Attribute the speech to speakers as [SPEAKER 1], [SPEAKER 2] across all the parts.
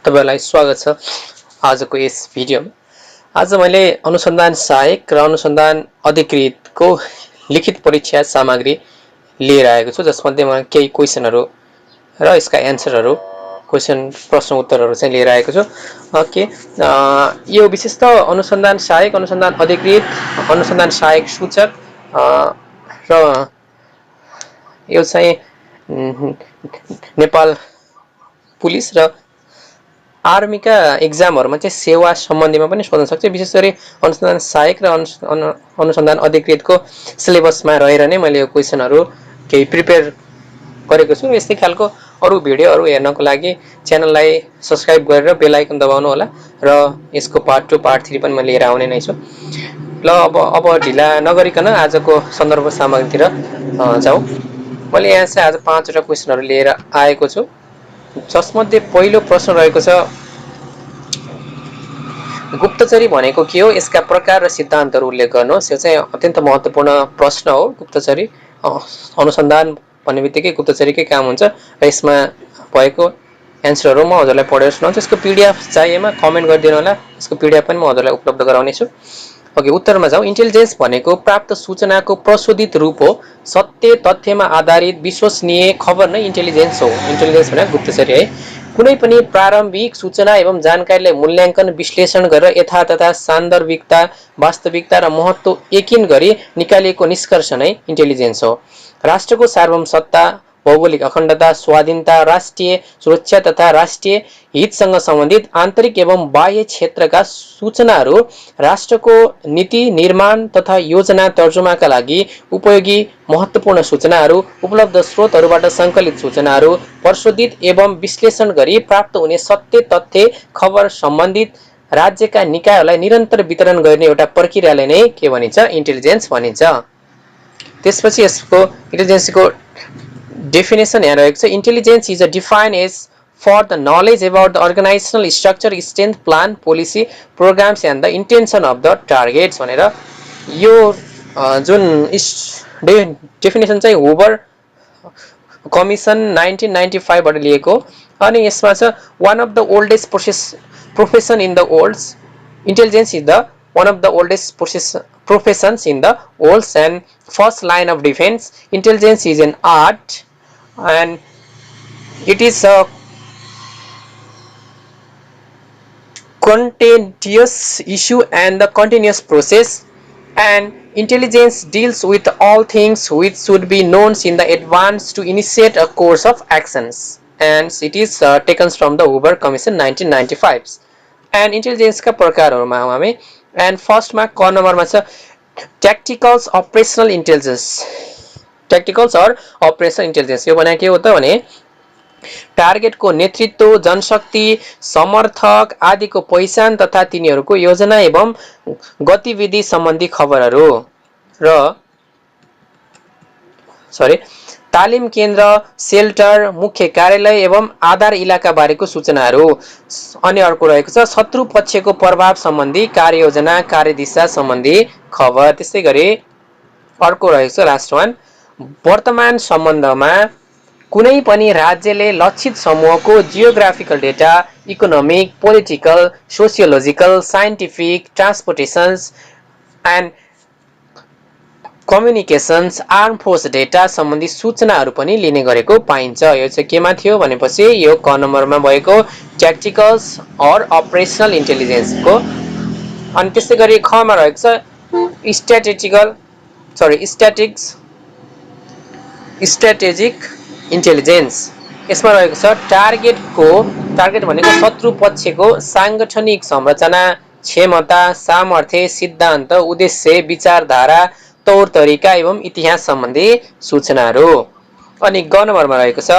[SPEAKER 1] तपाईहरुलाई स्वागत छ आजको यस भिडियोमा। आज मैले अनुसन्धान सहायक र अनुसन्धान अधिकृतको लिखित परीक्षा सामग्री लिएर आएको छु, जसमध्येमा केही क्वेशनहरु र यसका एन्सरहरु प्रश्न उत्तरहरु चाहिँ लिएर आएको छु। ओके, यो विशेषत अनुसन्धान सहायक, अनुसन्धान अधिकृत, अनुसन्धान सहायक सूचक र यो चाहिँ नेपाल पुलिस र आर्मी का एक्जामहरुमा चाहिँ सेवा सम्बन्धीमा पनि सोध्न सक्छ। विशेष गरी अनुसन्धान सहायक र अनुसन्धान अधिकृतको सिलेबसमा रहेर नै मैले यो क्वेशनहरु केही प्रिपेयर गरेको छु। यस्तै खालको अरु भिडियोहरु हेर्नको लागि च्यानललाई सब्स्क्राइब गरेर बेल आइकन दबाउनु होला र यसको पार्ट 2 पार्ट 3 पनि म लिएर आउने नै छु। ल अब ढिला नगरिकन आजको सन्दर्भ सामग्रीतिर जाऊ। मैले यहाँ चाहिँ आज 5 वटा क्वेशनहरु लिएर आएको छु, जसमध्ये पहिलो प्रश्न रहेको छ गुप्तचरी भनेको के हो, यसका प्रकार र सिद्धान्तहरु उल्लेख गर्नुहोस्। यो चाहिँ अत्यन्त महत्त्वपूर्ण प्रश्न हो। गुप्तचरी अनुसन्धान भन्नेबित्तिकै गुप्तचरीकै काम हुन्छ र यसमा भएको एन्सरहरु म हजुरलाई पढेर सुनाउँछु। यसको पीडीएफ चाहिएमा कमेन्ट गरिदिनु होला, यसको पीडीएफ पनि म हजुरलाई उपलब्ध गराउने छु। ओके, उत्तरमा जाऊ। इन्टेलिजेन्स भनेको प्राप्त सूचनाको प्रशोधित रूप हो। सत्य तथ्यमा आधारित विश्वसनीय खबर नै इन्टेलिजेन्स हो। इन्टेलिजेन्स भनेको गुप्तचरी है। कुनै पनि प्रारम्भिक सूचना एवं जानकारीलाई मूल्याङ्कन विश्लेषण गरेर यथार्थता, सान्दर्भिकता, वास्तविकता र महत्त्व यकिन गरी निकालिएको निष्कर्ष नै इन्टेलिजेन्स हो। राष्ट्रको सार्वभौम सत्ता, भौगोलिक अखण्डता, स्वाधीनता, राष्ट्रिय सुरक्षा तथा राष्ट्रिय हितसँग सम्बन्धित आन्तरिक एवं बाह्य क्षेत्रका सूचनाहरू राष्ट्रको नीति निर्माण तथा योजना तर्जुमाका लागि उपयोगी महत्त्वपूर्ण सूचनाहरू, उपलब्ध स्रोतहरूबाट सङ्कलित सूचनाहरू, प्रशोधित एवं विश्लेषण गरी प्राप्त हुने सत्य तथ्य खबर सम्बन्धित राज्यका निकायहरूलाई निरन्तर वितरण गर्ने एउटा प्रक्रियालाई नै के भनिन्छ, इन्टेलिजेन्स भनिन्छ। त्यसपछि यसको इन्टेलिजेन्सको डेफिनेसन यहाँ रहेको छ। Intelligence is a defined as for the knowledge about the organizational structure, strength, plan, policy, programs and the intention of the targets भनेर यो जुन डेफिनेसन चाहिँ हुबर कमिसन 1995 बाट लिएको। अनि यसमा छ one of the oldest profession in the world. Intelligence is the one of the oldest professions in the world and first line of defense. Intelligence is an art and it is a continuous issue and the continuous process, and intelligence deals with all things which should be known in the advance to initiate a course of actions, and it is taken from the Hoover Commission 1995. and intelligence का प्रकारहरुमा हामी and first मा क नम्बरमा छ tacticals operational intelligence. tacticals or operational intelligence यो भने के हो त भने टार्गेट को नेतृत्व, जनशक्ति, समर्थक आदिको पहिचान तथा तिनीहरूको योजना एवं गतिविधि सम्बन्धी खबरहरू र तालिम केन्द्र, सेल्टर, मुख्य कार्यालय एवं आधार इलाका बारेको सूचनाहरू। अनि अर्को रहेको छ शत्रु पक्षको प्रभाव सम्बन्धी कार्ययोजना, कार्यदिशा सम्बन्धी खबर। त्यसै गरी अर्को रहेको छ लास्ट वान वर्तमान सम्बन्धमा कुनै पनि राज्यले लक्षित समूहको geographical data, economic, political, sociological, scientific, transportations and communications, arm force data सम्बन्धी सूचनाहरू पनि लिने गरेको पाइन्छ। यो चाहिँ केमा थियो भनेपछि यो क नम्बरमा भएको ट्याक्टिकल्स और अपरेसनल इन्टेलिजेन्सको। अनि त्यसै गरी ख मा रहेको छ स्ट्र्याटेजिक इन्टेलिजेन्स। यसमा रहेको छ टार्गेट भनेको शत्रु पक्षको सांगठनिक संरचना, क्षमता, सामर्थ्य, सिद्धान्त, उद्देश्य, विचारधारा, तौर तरिका एवं इतिहास सम्बन्धी सूचनाहरू। अनि ग नम्बरमा रहेको छ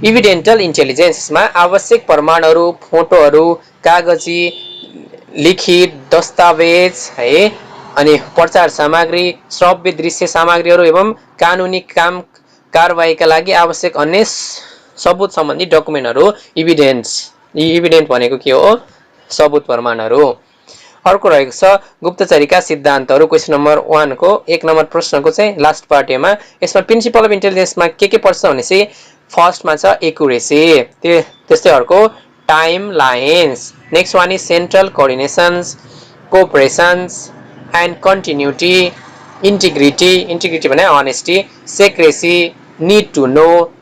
[SPEAKER 1] इभिडेन्टल इन्टेलिजेन्समा आवश्यक प्रमाणहरू, फोटोहरू, कागजी लिखित दस्तावेज है, अनि प्रचार सामग्री, श्रव्य दृश्य सामग्रीहरू एवं कानुनी काम कारबाहीका लागि आवश्यक अन्य सबुत सम्बन्धी डकुमेन्टहरू इभिडेन्ट भनेको के हो, सबुत प्रमाणहरू। अर्को रहेको छ गुप्तचरीका सिद्धान्तहरू। क्वेशन नम्बर 1 को 1 नम्बर प्रश्नको चाहिँ लास्ट पार्ट एमा। यसमा प्रिन्सिपल अफ इन्टेलिजेन्समा के पर्छ भनेपछि फर्स्टमा छ एक्युरेसी, त्यस्तै अर्को timelines. Next one is central coordinations, cooperations and continuity, integrity भने honesty, secrecy, need to know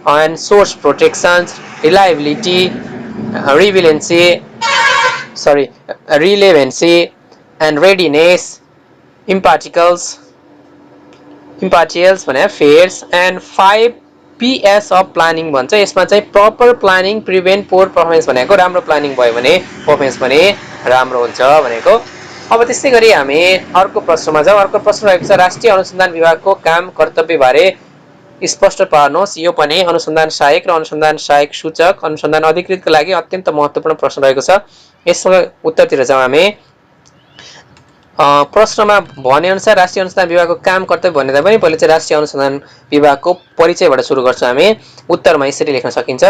[SPEAKER 1] and source protections, reliability, relevancy and readiness, impartials भने fairs and 5 PS of planning भन्छ। यसमा चाहिँ proper planning prevent poor performance भनेको राम्रो planning भयो भने performance पनि राम्रो हुन्छ भनेको। अब त्यस्तै गरी हामी अर्को प्रश्नमा जाउँ। अर्को प्रश्न रहेको छ राष्ट्रिय अनुसन्धान विभागको काम कर्तव्यबारे स्पष्ट पार्नुहोस्। यो पनि अनुसन्धान सहायक र अनुसन्धान सहायक सूचक अनुसन्धान अधिकृतको लागि अत्यन्त महत्त्वपूर्ण प्रश्न रहेको छ। यसको उत्तरतिर जाउँ हामी। प्रश्नमा भनेअनुसार राष्ट्रिय अनुसन्धान विभागको काम कर्तव्य भन्दा पनि पहिले चाहिँ राष्ट्रिय अनुसन्धान विभागको परिचयबाट सुरु गर्छौँ हामी। उत्तरमा यसरी लेख्न सकिन्छ,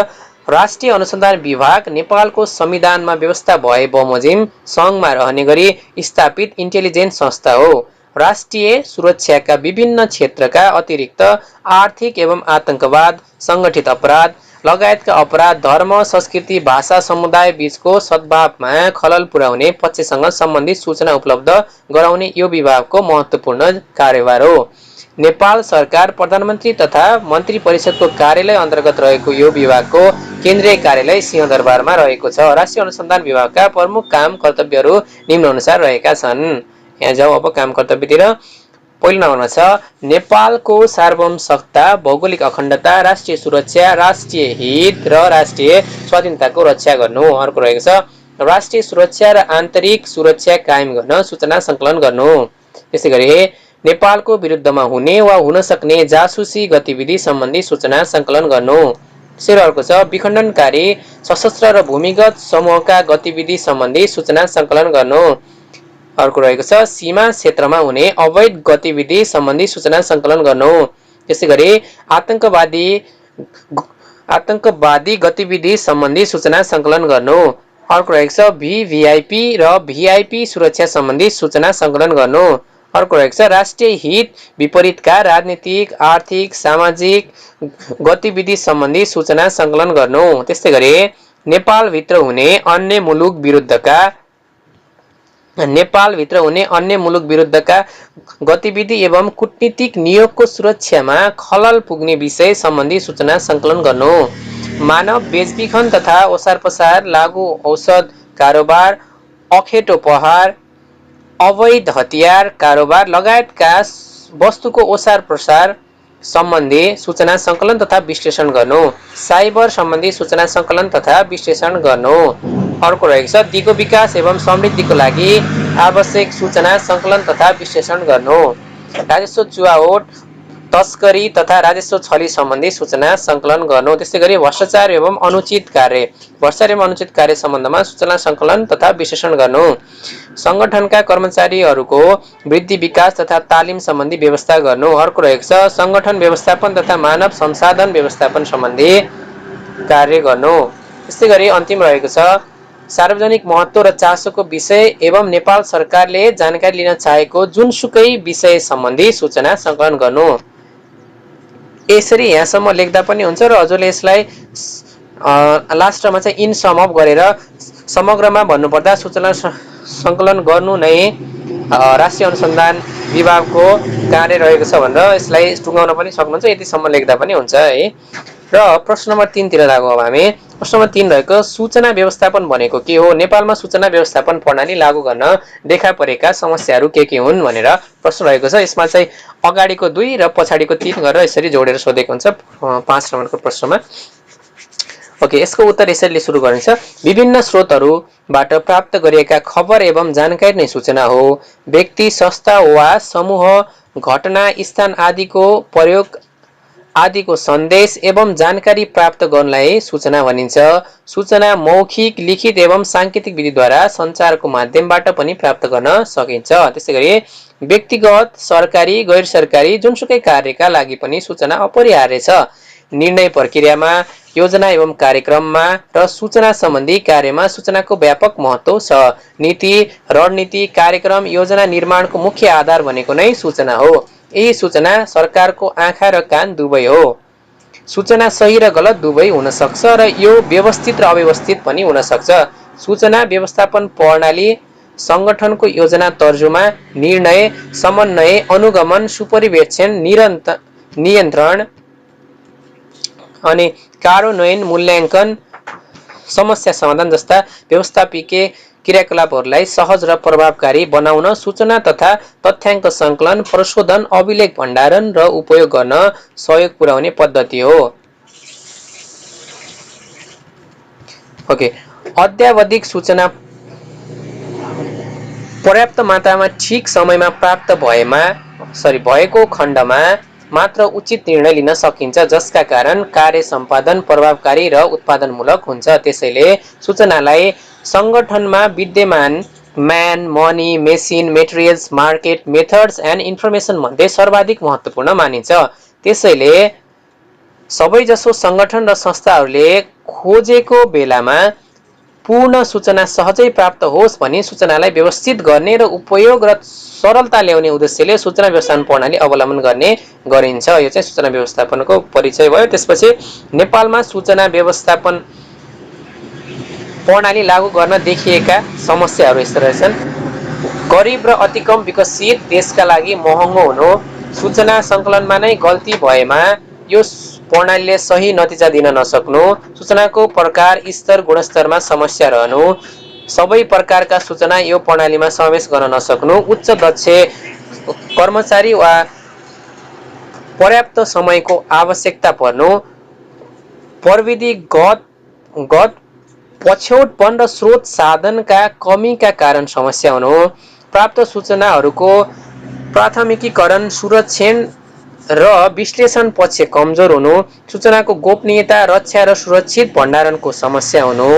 [SPEAKER 1] राष्ट्रिय अनुसन्धान विभाग नेपालको संविधानमा व्यवस्था भए बमोजिम सङ्घमा रहने गरी स्थापित इन्टेलिजेन्स संस्था हो। राष्ट्रिय सुरक्षाका विभिन्न क्षेत्रका अतिरिक्त आर्थिक एवं आतंकवाद, सङ्गठित अपराध लगायतका अपराध, धर्म, संस्कृति, भाषा, समुदाय बीचको सद्भावमा खलल पुर्याउने पक्षसँग सम्बन्धित सूचना उपलब्ध गराउने यो विभागको महत्त्वपूर्ण कार्यभार हो। नेपाल सरकार प्रधानमन्त्री तथा मन्त्री परिषदको कार्यालय अन्तर्गत रहेको यो विभागको केन्द्रीय कार्यालय सिंहदरबारमा रहेको छ। राष्ट्रिय अनुसन्धान विभागका प्रमुख काम कर्तव्यहरू निम्नानुसार रहेका छन्। यहाँ जाउँ अब काम कर्तव्यतिर। पहिलो नम्बरमा छ नेपालको सार्वभौम सत्ता, भौगोलिक अखण्डता, राष्ट्रिय सुरक्षा, राष्ट्रिय हित र राष्ट्रिय स्वाधीनताको रक्षा गर्नु। अर्को रहेको छ राष्ट्रिय सुरक्षा र आन्तरिक सुरक्षा कायम गर्न सूचना सङ्कलन गर्नु। त्यसै गरी नेपालको विरुद्धमा हुने वा हुन सक्ने जासुसी गतिविधि सम्बन्धी सूचना सङ्कलन गर्नु। त्यसै अर्को छ विखण्डनकारी सशस्त्र र भूमिगत समूहका गतिविधि सम्बन्धी सूचना सङ्कलन गर्नु। अर्को रहेको छ सीमा क्षेत्रमा हुने अवैध गतिविधि सम्बन्धी सूचना सङ्कलन गर्नु। त्यसै गरी आतंकवादी गतिविधि सम्बन्धी सूचना सङ्कलन गर्नु। अर्को रहेको छ VVIP र VIP सुरक्षा सम्बन्धी सूचना सङ्कलन गर्नु। अर्को रहेको छ राष्ट्रिय हित विपरीतका राजनीतिक, आर्थिक, सामाजिक गतिविधि सम्बन्धी सूचना सङ्कलन गर्नु। त्यस्तै गरी नेपालभित्र हुने अन्य मुलुक विरुद्धका गतिविधि एवं कूटनीतिक नियोगको सुरक्षामा खलल पुग्ने विषय सम्बन्धी सूचना सङ्कलन गर्नु। मानव बेचबिखन तथा ओसार पसार, लागु औषध कारोबार, अखेटो पहाड, अवैध हतियार कारोबार लगायतका वस्तुको ओसार प्रसार सम्बन्धी सूचना सङ्कलन तथा विश्लेषण गर्नु। साइबर सम्बन्धी सूचना सङ्कलन तथा विश्लेषण गर्नु। अर्को रहेको छ दिगो विकास एवं समृद्धिको लागि आवश्यक सूचना सङ्कलन तथा विश्लेषण गर्नु। राजस्व चुहावट, तस्करी तथा राजस्व छली सम्बन्धी सूचना सङ्कलन गर्नु। त्यस्तै गरी भ्रष्टाचार एवं अनुचित कार्य सम्बन्धमा सूचना सङ्कलन तथा विश्लेषण गर्नु। सङ्गठनका कर्मचारीहरूको वृद्धि विकास तथा तालिम सम्बन्धी व्यवस्था गर्नु। अर्को रहेको छ सङ्गठन व्यवस्थापन तथा मानव संसाधन व्यवस्थापन सम्बन्धी कार्य गर्नु। त्यस्तै गरी अन्तिम रहेको छ सार्वजनिक महत्त्व र चासोको विषय एवं नेपाल सरकारले जानकारी लिन चाहेको जुनसुकै विषय सम्बन्धी सूचना सङ्कलन गर्नु। यसरी यहाँसम्म लेख्दा पनि हुन्छ र हजुरले यसलाई लास्टमा चाहिँ इन सम अप गरेर समग्रमा भन्नुपर्दा सूचना सङ्कलन गर्नु नै राष्ट्रिय अनुसन्धान विभागको कार्य रहेको छ भनेर यसलाई टुङ्गाउन पनि सक्नुहुन्छ। यतिसम्म लेख्दा पनि हुन्छ है। र प्रश्न नम्बर 3 तिर लागौँ। अब हामी प्रश्न नम्बर 3 रहेको सूचना व्यवस्थापन भनेको के हो, नेपालमा सूचना व्यवस्थापन प्रणाली लागू गर्न देखा परेका समस्याहरू के हुन् भनेर प्रश्न रहेको छ। यसमा चाहिँ अगाडिको 2 र पछाडिको 3 गरेर यसरी जोडेर सोधेको हुन्छ 5 नम्बरको प्रश्नमा। ओके, यसको उत्तर यसरी सुरु गरिन्छ। विभिन्न स्रोतहरूबाट प्राप्त गरिएका खबर एवं जानकारी नै सूचना हो। व्यक्ति, संस्था वा समूह, घटना, स्थान आदिको सन्देश एवं जानकारी प्राप्त गर्नलाई सूचना भनिन्छ। सूचना मौखिक, लिखित एवं साङ्केतिक विधिद्वारा सञ्चारको माध्यमबाट पनि प्राप्त गर्न सकिन्छ। त्यसै गरी व्यक्तिगत, सरकारी, गैर सरकारी जुनसुकै कार्यका लागि पनि सूचना अपरिहार्य छ। निर्णय प्रक्रियामा, योजना एवं कार्यक्रममा र सूचना सम्बन्धी कार्यमा सूचनाको व्यापक महत्त्व छ। नीति, रणनीति, कार्यक्रम, योजना निर्माणको मुख्य आधार भनेको नै सूचना हो। यही सूचना सरकारको आँखा र कान दुवै हो। सूचना सही र गलत दुवै हुन सक्छ र यो व्यवस्थित र अव्यवस्थित पनि हुन सक्छ। सूचना व्यवस्थापन प्रणाली संगठनको योजना, तर्जुमा, निर्णय, समन्वय, अनुगमन, सुपरिवेक्षण, नियन्त्रण अनि कार्यान्वयन, मूल्याङ्कन, समस्या समाधान जस्ता व्यवस्थापकीय क्रियाकलापहरूलाई सहज र प्रभावकारी बनाउन सूचना तथा तथ्याङ्क सङ्कलन, प्रशोधन, अभिलेख भण्डारण र उपयोग गर्न सहयोग पुर्याउने पद्धति हो। ओके, अद्यावधिक सूचना पर्याप्त मात्रामा ठिक समयमा प्राप्त भएको खण्डमा मात्र उचित निर्णय लिन सकिन्छ, जसका कारण कार्य सम्पादन प्रभावकारी र उत्पादनमूलक हुन्छ। त्यसैले सूचनालाई संगठनमा विद्यमान man, money, machine, materials, market, methods and information मध्ये सर्वाधिक महत्त्वपूर्ण मानिन्छ। त्यसैले सबैजसो संगठन र संस्थाहरूले खोजेको बेलामा पूर्ण सूचना सहजै प्राप्त होस् भनी सूचनालाई व्यवस्थित गर्ने र उपयोग र सरलता ल्याउने उद्देश्यले सूचना व्यवस्थापन प्रणाली अवलम्बन गर्ने गरिन्छ। यो चाहिँ सूचना व्यवस्थापनको परिचय भयो। त्यसपछि नेपालमा सूचना व्यवस्थापन प्रणाली लागू गर्न देखिएका समस्याहरू यस्ता रहेछन्। गरिब र अति कम विकसित देशका लागि महँगो हुनु, सूचना सङ्कलनमा नै गल्ती भएमा यो प्रणालीले सही नतिजा दिन नसक्नु, सूचनाको प्रकार, स्तर, गुणस्तरमा समस्या रहनु, सबै प्रकारका सूचना यो प्रणालीमा समावेश गर्न नसक्नु, उच्च दक्ष कर्मचारी वा पर्याप्त समयको आवश्यकता पर्नु, प्रविधिगत पछौटपन र स्रोत साधनका कमीका कारण समस्या हुनु, प्राप्त सूचनाहरूको प्राथमिकीकरण, सुरक्षण र विश्लेषण पक्ष कमजोर हुनु, सूचनाको गोपनीयता, रक्षा र सुरक्षित भण्डारणको समस्या हुनु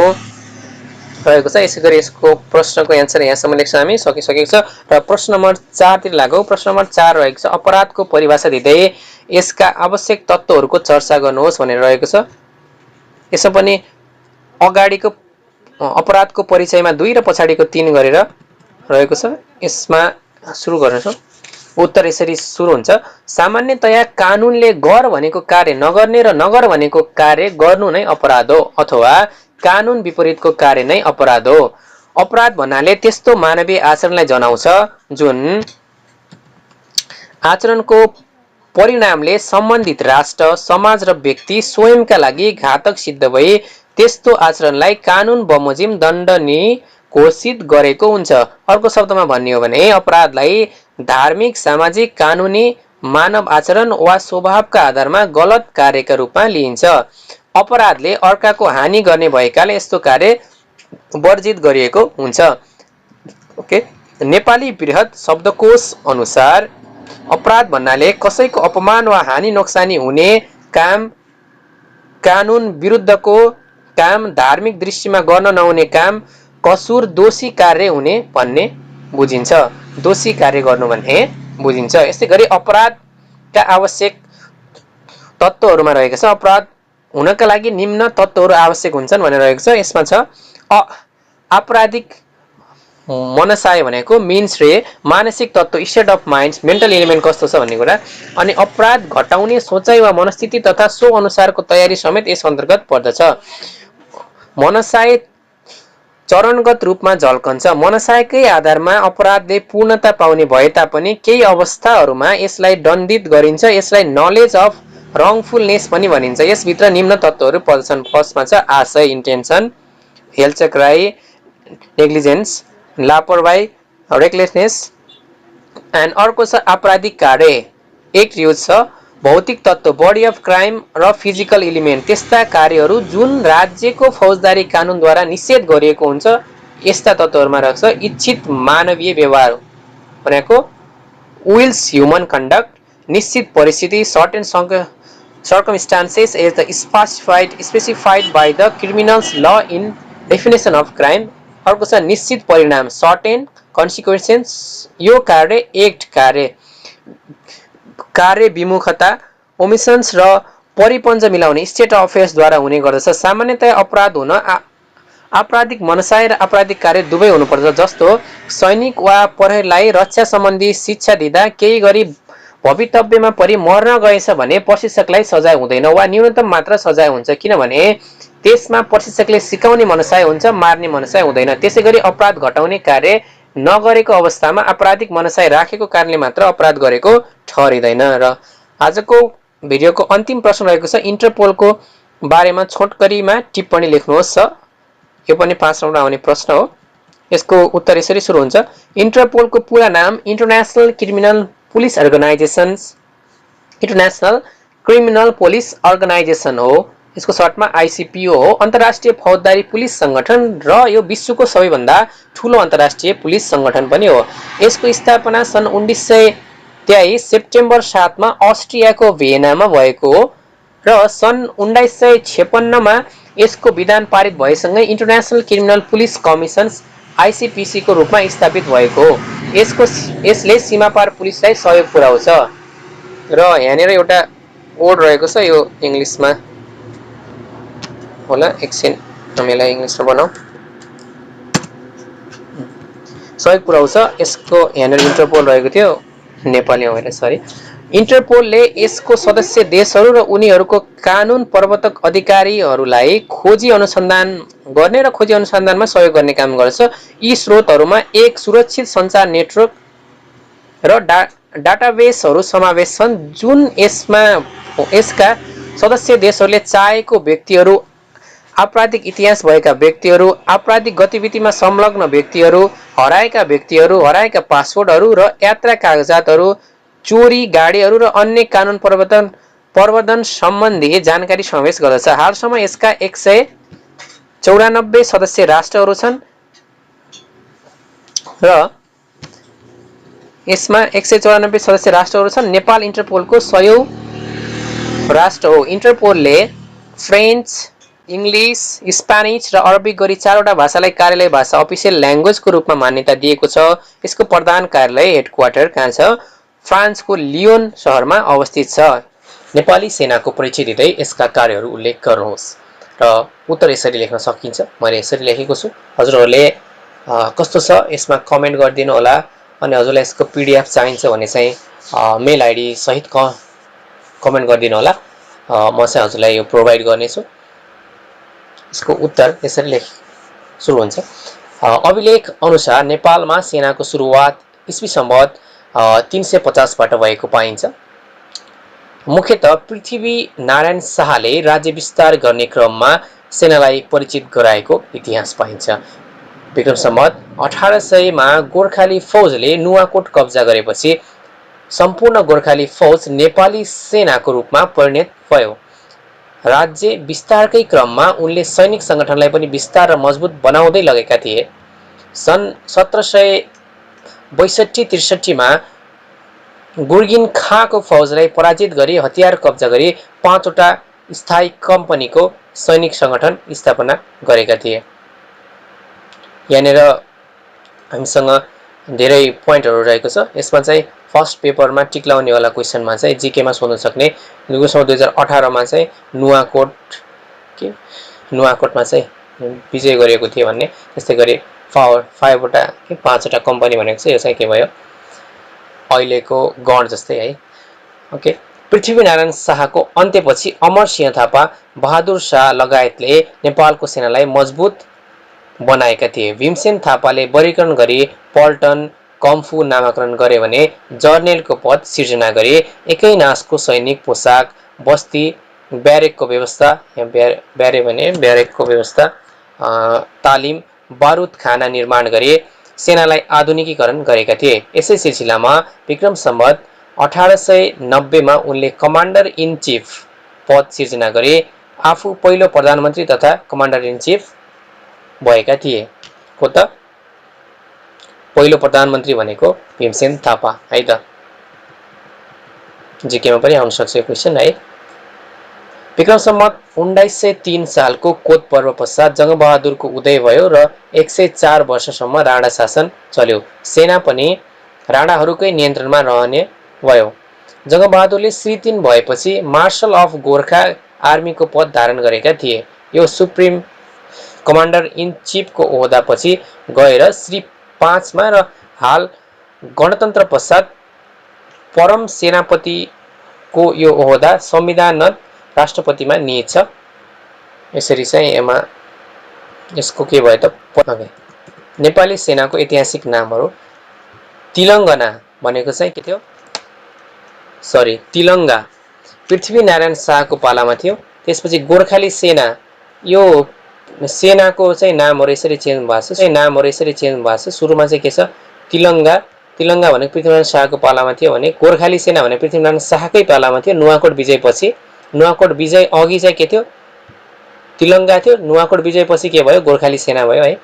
[SPEAKER 1] रहेको छ। यसै गरी यसको प्रश्नको एन्सर यहाँसम्म लेख्छ हामी, सकिसकेको छ। र प्रश्न नम्बर 4 तिर लागौँ। प्रश्न नम्बर 4 रहेको छ, अपराधको परिभाषा दिँदै यसका आवश्यक तत्त्वहरूको चर्चा गर्नुहोस् भनेर रहेको छ। यसमा पनि अगाडिको अपराधको परिचयमा 2 र पछाडिको 3 गरेर रहेको छ। यसमा सुरु गर्छौँ। उत्तर यसरी सुरु हुन्छ, सामान्यतया कानुनले गर भनेको कार्य नगर्ने र नगर भनेको कार्य गर्नु नै अपराध हो, अथवा कानुन विपरीतको कार्य नै अपराध हो। अपराध भन्नाले त्यस्तो मानवीय आचरणलाई जनाउँछ जुन आचरणको परिणामले सम्बन्धित राष्ट्र, समाज र व्यक्ति स्वयंका लागि घातक सिद्ध भई त्यस्तो आचरणलाई कानुन बमोजिम दण्डनीय घोषित गरेको हुन्छ। अर्को शब्दमा भन्ने हो भने अपराधलाई धार्मिक, सामाजिक, कानुनी, मानव आचरण वा स्वभावका आधारमा गलत कार्यका रूपमा लिइन्छ। अपराधले अर्काको हानि गर्ने भएकाले यस्तो कार्य वर्जित गरिएको हुन्छ। ओके, नेपाली बृहत शब्दकोश अनुसार अपराध भन्नाले कसैको अपमान वा हानि नोक्सानी हुने काम, कानुन विरुद्धको काम, धार्मिक दृष्टिमा गर्न नहुने काम, कसुर, दोषी कार्य हुने भन्ने बुझिन्छ। दोषी कार्य गर्नु भन्ने बुझिन्छ। यसै गरी अपराधका आवश्यक तत्त्वहरूमा रहेको छ, अपराध हुनका लागि निम्न तत्त्वहरू आवश्यक हुन्छन् भनेर रहेको छ। यसमा छ आपराधिक मनसाय भनेको मीन श्रेय, मानसिक तत्त्व state of mind, mental element कस्तो छ भन्ने कुरा, अनि अपराध घटाउने सोचाइ वा मनस्थिति तथा सो अनुसारको तयारी समेत यस अन्तर्गत पर्दछ। मनसाय चरणगत रूपमा झल्कन्छ। मनसायकै आधारमा अपराधले पूर्णता पाउने भए तापनि केही अवस्थाहरूमा यसलाई दण्डित गरिन्छ। यसलाई नलेज अफ रङफुलनेस पनि भनिन्छ। यसभित्र निम्न तत्त्वहरू पर्दछन्। फर्स्टमा छ आशय, इन्टेन्सन, हेलचक्राइ, नेग्लिजेन्स, लापरवाही, रेकलेसनेस, एन्ड अर्को छ आपराधिक कार्य, एक्ट युज छ, भौतिक तत्त्व, बडी अफ क्राइम र फिजिकल एलिमेन्ट, त्यस्ता कार्यहरू जुन राज्यको फौजदारी कानुनद्वारा निषेध गरिएको हुन्छ, यस्ता तत्त्वहरूमा राख्छ। इच्छित मानवीय व्यवहार भनेको विल्स ह्युमन कन्डक्ट, निश्चित परिस्थिति, certain circumstances as the specified by the criminal's law in definition of crime। अर्को छ निश्चित परिणाम, सर्टेन consequences, यो कार्य एक्ट कार्य विमुखता, ओमिसन्स र परिपञ्ज मिलाउने स्टेट अफ अफेयर्सद्वारा हुने गर्दछ। सामान्यतया अपराध हुन आपराधिक मनसाय र आपराधिक कार्य दुवै हुनुपर्छ। जस्तो सैनिक वा प्रहरीलाई रक्षा सम्बन्धी शिक्षा दिँदा केही गरी भवितव्यमा परि मर्न गएछ भने प्रशिक्षकलाई सजाय हुँदैन वा न्यूनतम मात्र सजाय हुन्छ, किनभने त्यसमा प्रशिक्षकले सिकाउने मनसाय हुन्छ, मार्ने मनसाय हुँदैन। त्यसैगरी अपराध घटाउने कार्य नगरेको अवस्थामा आपराधिक मनसाय राखेको कारणले मात्र अपराध गरेको ठहरिँदैन। र आजको भिडियोको अन्तिम प्रश्न रहेको छ, इन्टरपोलको बारेमा छोटकरीमा टिप्पणी लेख्नुहोस्। यो पनि 5 नम्बरमा आउने प्रश्न हो। यसको उत्तर यसरी सुरु हुन्छ, इन्टरपोलको पूरा नाम इन्टरनेशनल क्रिमिनल पुलिस अर्गनाइजेसन हो। यसको सर्टमा आईसीपीओ हो। अन्तर्राष्ट्रिय फौजदारी पुलिस संगठन र यो विश्वको सबैभन्दा ठूलो अन्तर्राष्ट्रिय पुलिस संगठन पनि हो। यसको स्थापना सन् 1923 सेप्टेम्बर 7 मा अस्ट्रियाको भियनामा भएको हो र सन् 1956 मा यसको विधान पारित भएसँगै international criminal police commission ICPC को रूपमा स्थापित भएको हो। यसले सीमापार पुलिसलाई सहयोग पुर्याउँछ। र यहाँनिर एउटा वर्ड रहेको छ, यो इंग्लिशमा होला, एकछिन हामीलाई इंग्लिशमा बनाऊ। सहयोग पुर्याउँछ। यसको यहाँनिर इन्टरपोल रहेको थियो, नेपाली होइन सरी। इन्टरपोलले यसको सदस्य देशहरू र उनीहरूको कानुन प्रवर्तक अधिकारीहरूलाई खोजी अनुसन्धान गर्ने र खोजी अनुसन्धानमा सहयोग गर्ने काम गर्छ। यी स्रोतहरूमा एक सुरक्षित सञ्चार नेटवर्क र डाटाबेसहरू समावेश छन्, जुन यसका सदस्य देशहरूले चाहेको व्यक्तिहरू, आपराधिक इतिहास भएका व्यक्तिहरू, आपराधिक गतिविधिमा संलग्न व्यक्तिहरू, हराएका व्यक्तिहरू, हराएका पासपोर्टहरू र यात्रा कागजातहरू, चोरी गाडीहरू र अन्य कानुन प्रवर्धन सम्बन्धी जानकारी समावेश गर्दछ। हालसम्म यसका 194 सदस्य राष्ट्रहरू छन् र यसमा 194 सदस्य राष्ट्रहरू छन्। नेपाल इन्टरपोलको 100औं राष्ट्र हो। इन्टरपोलले फ्रेन्च, इंग्लिश, स्पेनिश र अरबिक गरी 4वटा भाषालाई कार्यालय भाषा अफिसियल ल्याङ्ग्वेजको रूपमा मान्यता दिएको छ। यसको प्रधान कार्यालय हेडक्वार्टर कहाँ छ? फ्रान्सको लियोन शहरमा अवस्थित छ। नेपाली सेनाको परिचय दिँदै यसका कार्यहरू उल्लेख गर्नुहोस्। र उत्तर यसरी लेख्न सकिन्छ, मैले यसरी लेखेको छु। हजुरहरूले कस्तो छ यसमा कमेन्ट गरिदिनु होला। अनि हजुरलाई यसको पीडीएफ चाहिन्छ भने चाहिँ मेल आईडी सहित कमेन्ट गरिदिनु होला। म चाहिँ हजुरलाई यो प्रोभाइड गर्नेछु। यसको उत्तर यसरी सुरु हुन्छ, अभिलेख अनुसार नेपालमा सेनाको सुरुवात ईस्वी सम्वत 350 बाट भएको पाइन्छ। मुख्यतः पृथ्वी नारायण शाहले राज्य विस्तार गर्ने क्रममा सेनालाई परिचित गराएको इतिहास पाइन्छ। विक्रम सम्वत 1800 मा गोर्खाली फौजले नुवाकोट कब्जा गरेपछि सम्पूर्ण गोर्खाली फौज नेपाली सेनाको रूपमा परिणत भयो। राज्य विस्तारकै क्रममा उनले सैनिक संगठनलाई पनि विस्तार र मजबुत बनाउँदै लगेका थिए। सन् 1762-63 मा गुर्गिन खाँको फौजलाई पराजित गरी हतियार कब्जा गरी 5वटा स्थायी कम्पनीको सैनिक संगठन स्थापना गरेका थिए। यहाँनिर हामीसँग धेरै पोइन्टहरू रहेको छ। यसमा चाहिँ फर्स्ट पेपरमा टिक लगाउनेवाला क्वेसनमा चाहिँ जीकेमा सोध्न सक्ने 2018 मा चाहिँ नुवाकोटमा चाहिँ विजय गरेको थियो भन्ने। त्यस्तै गरी 5वटा कम्पनी भनेको चाहिँ यो चाहिँ के भयो, अहिलेको गण जस्तै है। ओके, पृथ्वीनारायण शाहको अन्त्यपछि अमरसिंह थापा, बहादुर शाह लगायतले नेपालको सेनालाई मजबुत बनाएका थिए। भीमसेन थापाले वर्गीकरण गरी पल्टन, कम्फू नामाकरण गरे भने जर्नेलको पद सिर्जना गरी एकै नासको सैनिक पोसाक, बस्ती, ब्यारेकको व्यवस्था, ब्यारेकको व्यवस्था, तालिम, बारुद खाना निर्माण गरी सेनालाई आधुनिकीकरण गरेका थिए। यसै सिलसिलामा विक्रम सम्वत 1890 मा उनले कमान्डर इन चीफ पद सिर्जना गरी आफू पहिलो प्रधानमन्त्री तथा कमान्डर इन चीफ भएका थिए। को त पहिलो प्रधानमन्त्री भनेको भीमसेन थापा है त। जीकेमा पनि आउन सक्छ यो क्वेशन है। विक्रम सम्वत 1903 सालको कोत पर्व पश्चात जङ्गबहादुरको उदय भयो र 104 वर्षसम्म राणा शासन चल्यो। सेना पनि राणाहरूकै नियन्त्रणमा रहने भयो। जङ्गबहादुरले श्री 3 भएपछि मार्शल अफ गोर्खा आर्मीको पद धारण गरेका थिए। यो सुप्रिम कमान्डर इन चीफको ओहदापछि गएर श्री 5 मा र हाल गणतन्त्र पश्चात परम सेनापतिको यो ओहदा संविधानत राष्ट्रपतिमा निहित छ। यसरी चाहिँ यसको के भयो त नेपाली सेनाको ऐतिहासिक नामहरू तिलङ्गना भनेको चाहिँ के थियो, तिलङ्गा पृथ्वीनारायण शाहको पालामा थियो। त्यसपछि गोर्खाली सेना, यो सेनाको चाहिँ नामहरू यसरी चेन्ज भएको छ। सुरुमा चाहिँ के छ, तिलङ्गा भनेको पृथ्वीनारायण शाहको पालामा थियो भने गोर्खाली सेना भने पृथ्वीनारायण शाहकै पालामा थियो। नुवाकोट विजयपछि, नुवाकोट विजय अघि चाहिँ के थियो, तिलङ्गा थियो। नुवाकोट विजयपछि के भयो, गोर्खाली सेना भयो है।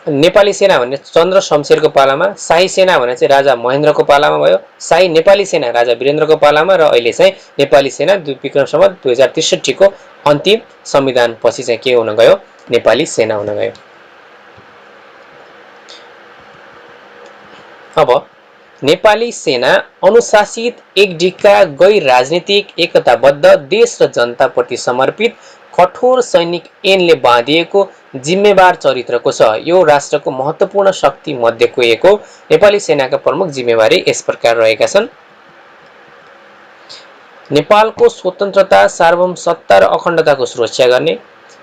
[SPEAKER 1] नेपाली सेना भन्ने चन्द्र शमशेरको पालामा, शाही सेना भने चाहिँ राजा महेन्द्रको पालामा भयो, शाही नेपाली सेना राजा वीरेन्द्रको पालामा, र अहिले चाहिँ नेपाली सेना विक्रम सम्वत 2063 को अन्तिम संविधान पछि चाहिँ के हुन गयो, नेपाली सेना हुन गयो। अब नेपाली सेना अनुशासित, एक डिक्का, गैर राजनीतिक, एकताबद्ध, देश र जनताप्रति समर्पित, कठोर सैनिक ऐनले बाँधिएको जिम्मेवार चरित्रको छ। यो राष्ट्रको महत्त्वपूर्ण शक्ति मध्येको एक हो। नेपाली सेनाका प्रमुख जिम्मेवारी यस प्रकार रहेका छन्। नेपालको स्वतन्त्रता, सार्वभौमसत्ता र अखण्डताको सुरक्षा गर्ने,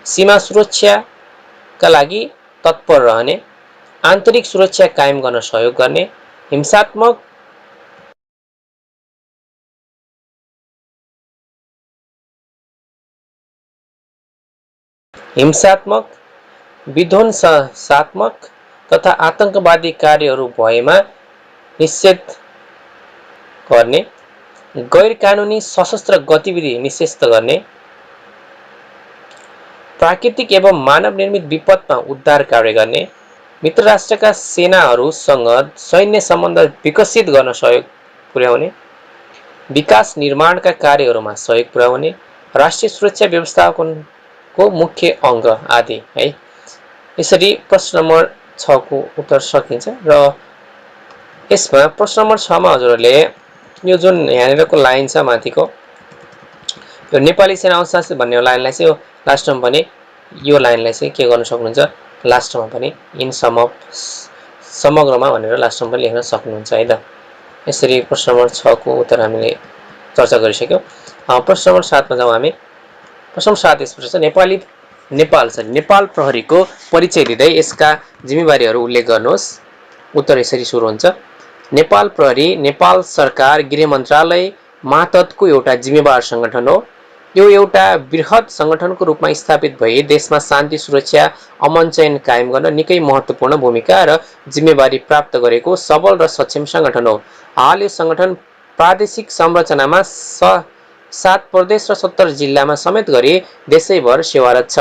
[SPEAKER 1] सीमा सुरक्षाका लागि तत्पर रहने, आन्तरिक सुरक्षा कायम गर्न सहयोग गर्ने, हिंसात्मक विध्वंसात्मक तथा आतंकवादी कार्यहरू भएमा निषेध गर्ने, गैर कानुनी सशस्त्र गतिविधि निषेध गर्ने, प्राकृतिक एवं मानव निर्मित विपदमा उद्धार कार्य गर्ने, मित्र राष्ट्रका सेनाहरूसँग सैन्य सम्बन्ध विकसित गर्न सहयोग पुर्याउने, विकास निर्माणका कार्यहरूमा सहयोग पुर्याउने, राष्ट्रिय सुरक्षा व्यवस्थापनको मुख्य अङ्ग आदि है। यसरी प्रश्न नम्बर 6 को उत्तर सकिन्छ। र यसमा प्रश्न नम्बर 6 मा हजुरहरूले यो जुन यहाँनिरको लाइन छ माथिको, यो नेपाली सेना अनुशासित भन्ने लाइनलाई चाहिँ यो लास्टमा पनि यो लाइनलाई चाहिँ के गर्न सक्नुहुन्छ, लास्टमा पनि इन सम अफ समग्रमा भनेर लास्टमा पनि लेख्न सक्नुहुन्छ है त। यसरी प्रश्न नम्बर 6 को उत्तर हामीले चर्चा गरिसक्यौँ। प्रश्न नम्बर 7 मा जाउँ हामी। प्रश्न नम्बर 7 यस प्रकार छ, नेपाल प्रहरीको परिचय दिँदै यसका जिम्मेवारीहरू उल्लेख गर्नुहोस्। उत्तर यसरी सुरु हुन्छ, नेपाल प्रहरी नेपाल सरकार गृह मन्त्रालय मातहतको एउटा जिम्मेवार सङ्गठन हो। यो एउटा बृहत सङ्गठनको रूपमा स्थापित भई देशमा शान्ति, सुरक्षा, अमन चयन कायम गर्न निकै महत्त्वपूर्ण भूमिका र जिम्मेवारी प्राप्त गरेको सबल र सक्षम सङ्गठन हो। हाल यो सङ्गठन प्रादेशिक संरचनामा 7 प्रदेश र 70 जिल्लामा समेत गरी देशैभर सेवारत छ।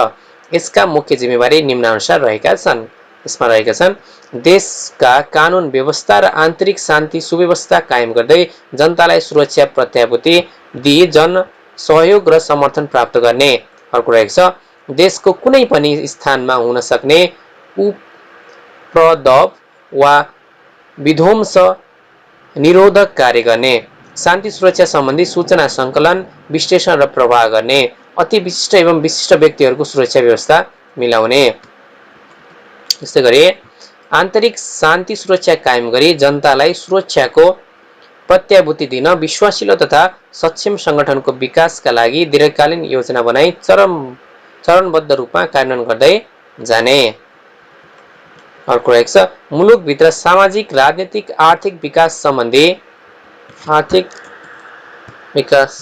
[SPEAKER 1] यसका मुख्य जिम्मेवारी निम्नानुसार रहेका छन्। यसमा रहेका छन्, देशका कानुन व्यवस्था र आन्तरिक शान्ति सुव्यवस्था कायम गर्दै जनतालाई सुरक्षा प्रत्याभूति दिई जन सहयोग र समर्थन प्राप्त गर्ने। अर्को रहेको छ, देशको कुनै पनि स्थानमा हुन सक्ने उपद्रव वा विध्वंस निरोधक कार्य गर्ने, शान्ति सुरक्षा सम्बन्धी सूचना सङ्कलन, विश्लेषण र प्रवाह गर्ने, अति विशिष्ट एवं विशिष्ट व्यक्तिहरूको सुरक्षा व्यवस्था मिलाउने। त्यस्तै गरी आन्तरिक शान्ति सुरक्षा कायम गरी जनतालाई सुरक्षाको प्रत्याभूति दिन विश्वासिलो तथा सक्षम सङ्गठनको विकासका लागि दीर्घकालीन योजना बनाई चरणबद्ध रूपमा कार्यान्वयन गर्दै जाने। अर्को रहेको छ, मुलुकभित्र सामाजिक, राजनीतिक, आर्थिक विकास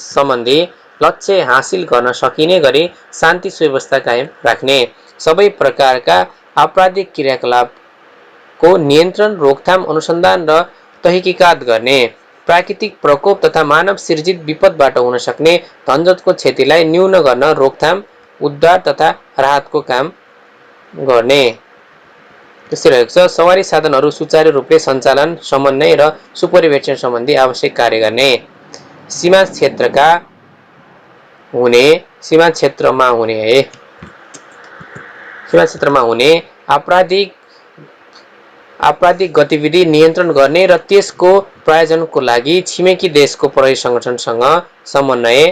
[SPEAKER 1] सम्बन्धी लक्ष्य हासिल गर्न सकिने गरी शान्ति सुव्यवस्था कायम राख्ने, सबै प्रकारका आपराधिक क्रियाकलापको नियन्त्रण, रोकथाम, अनुसन्धान र तहकिकात गर्ने, प्राकृतिक प्रकोप तथा मानव सिर्जित विपदबाट हुन सक्ने धनजतको क्षतिलाई न्यून गर्न रोकथाम, उद्धार तथा राहतको काम गर्ने। त्यस्तै रहेको छ, सवारी साधनहरू सुचारू रूपले सञ्चालन, समन्वय र सुपरिवेक्षण सम्बन्धी आवश्यक कार्य गर्ने, सीमा क्षेत्रमा हुने आपराधिक गतिविधि नियन्त्रण गर्ने र त्यसको प्रायोजनको लागि छिमेकी देशको प्रहरी सङ्गठनसँग समन्वय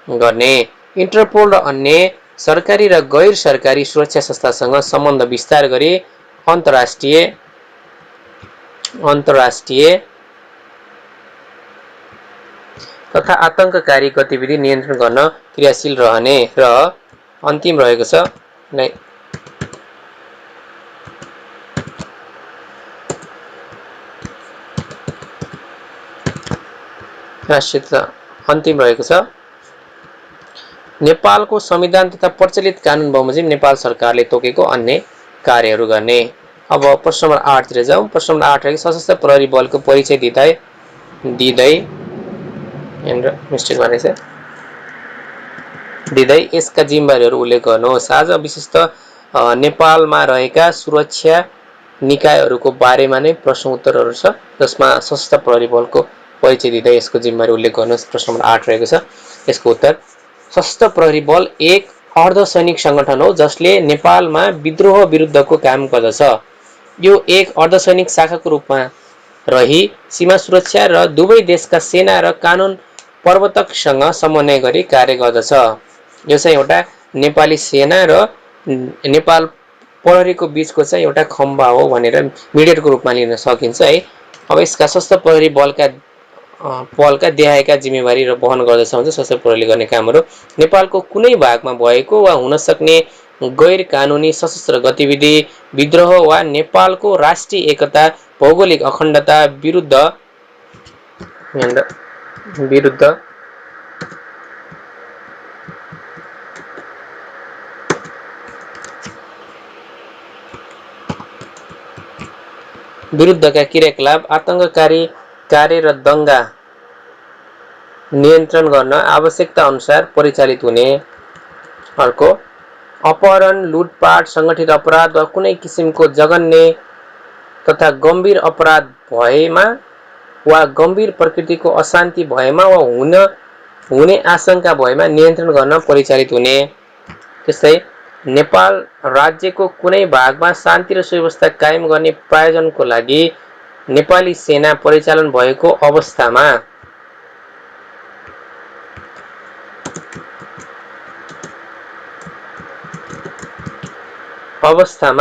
[SPEAKER 1] गर्ने, इन्टरपोल र अन्य सरकारी र गैर सरकारी सुरक्षा संस्थासँग सम्बन्ध विस्तार गरी अन्तर्राष्ट्रिय तथा आतंककारी गतिविधि नियन्त्रण गर्न क्रियाशील रहने र अन्तिम रहेको छ अन्तिम रहेको छ नेपालको संविधान तथा प्रचलित कानुन बमोजिम नेपाल सरकारले तोकेको अन्य कार्यहरू गर्ने। अब प्रश्न नम्बर 8 तिर जाउँ। प्रश्न नम्बर 8 रहेको सशस्त्र प्रहरी बलको परिचय दिँदै यसका जिम्मेवारीहरू उल्लेख गर्नुहोस्। आज विशिष्ट नेपालमा रहेका सुरक्षा निकायहरूको बारेमा नै प्रश्न उत्तरहरू छ, जसमा सशस्त्र प्रहरी बलको परिचय दिँदै यसको जिम्मेवारी उल्लेख गर्नुहोस्। प्रश्न नम्बर 8 रहेको छ। यसको उत्तर सशस्त्र प्रहरी बल एक अर्धसैनिक संगठन हो जसले नेपालमा विद्रोह विरुद्धको काम गर्दछ। यो एक अर्धसैनिक शाखाको रूपमा रही सीमा सुरक्षा र दुवै देशका सेना र कानुन प्रवर्तकसँग समन्वय गरी कार्य गर्दछ। यो चाहिँ एउटा नेपाली सेना र नेपाल प्रहरीको बीचको चाहिँ एउटा खम्बा हो भनेर मिडिएटको रूपमा लिन सकिन्छ है। अब यसका सशस्त्र प्रहरी बलका देहायका जिम्मेवारी र वहन गर्दछ हुन्छ सशस्त्र प्रहरीले गर्ने कामहरू। नेपालको कुनै भागमा भएको वा हुन सक्ने गैर कानुनी सशस्त्र गतिविधि, विद्रोह वा नेपालको राष्ट्रिय एकता, भौगोलिक अखण्डता विरुद्ध विरुद्धका क्रियाकलाप, आतंककारी कार्य र दंगा नियन्त्रण गर्न आवश्यकता अनुसार परिचालित हुने। अर्को अपहरण, लुटपाट, संगठित अपराध वा कुनै किसिमको जघन्य तथा गम्भीर अपराध भएमा वा गम्भीर प्रकृतिको अशान्ति भएमा वा हुने आशंका भएमा नियन्त्रण गर्न परिचालित हुने। त्यस्तै नेपाल राज्यको कुनै भागमा शान्ति र सुव्यवस्था कायम गर्ने प्रायोजनको लागि नेपाली सेना परिचालन भएको अवस्थामा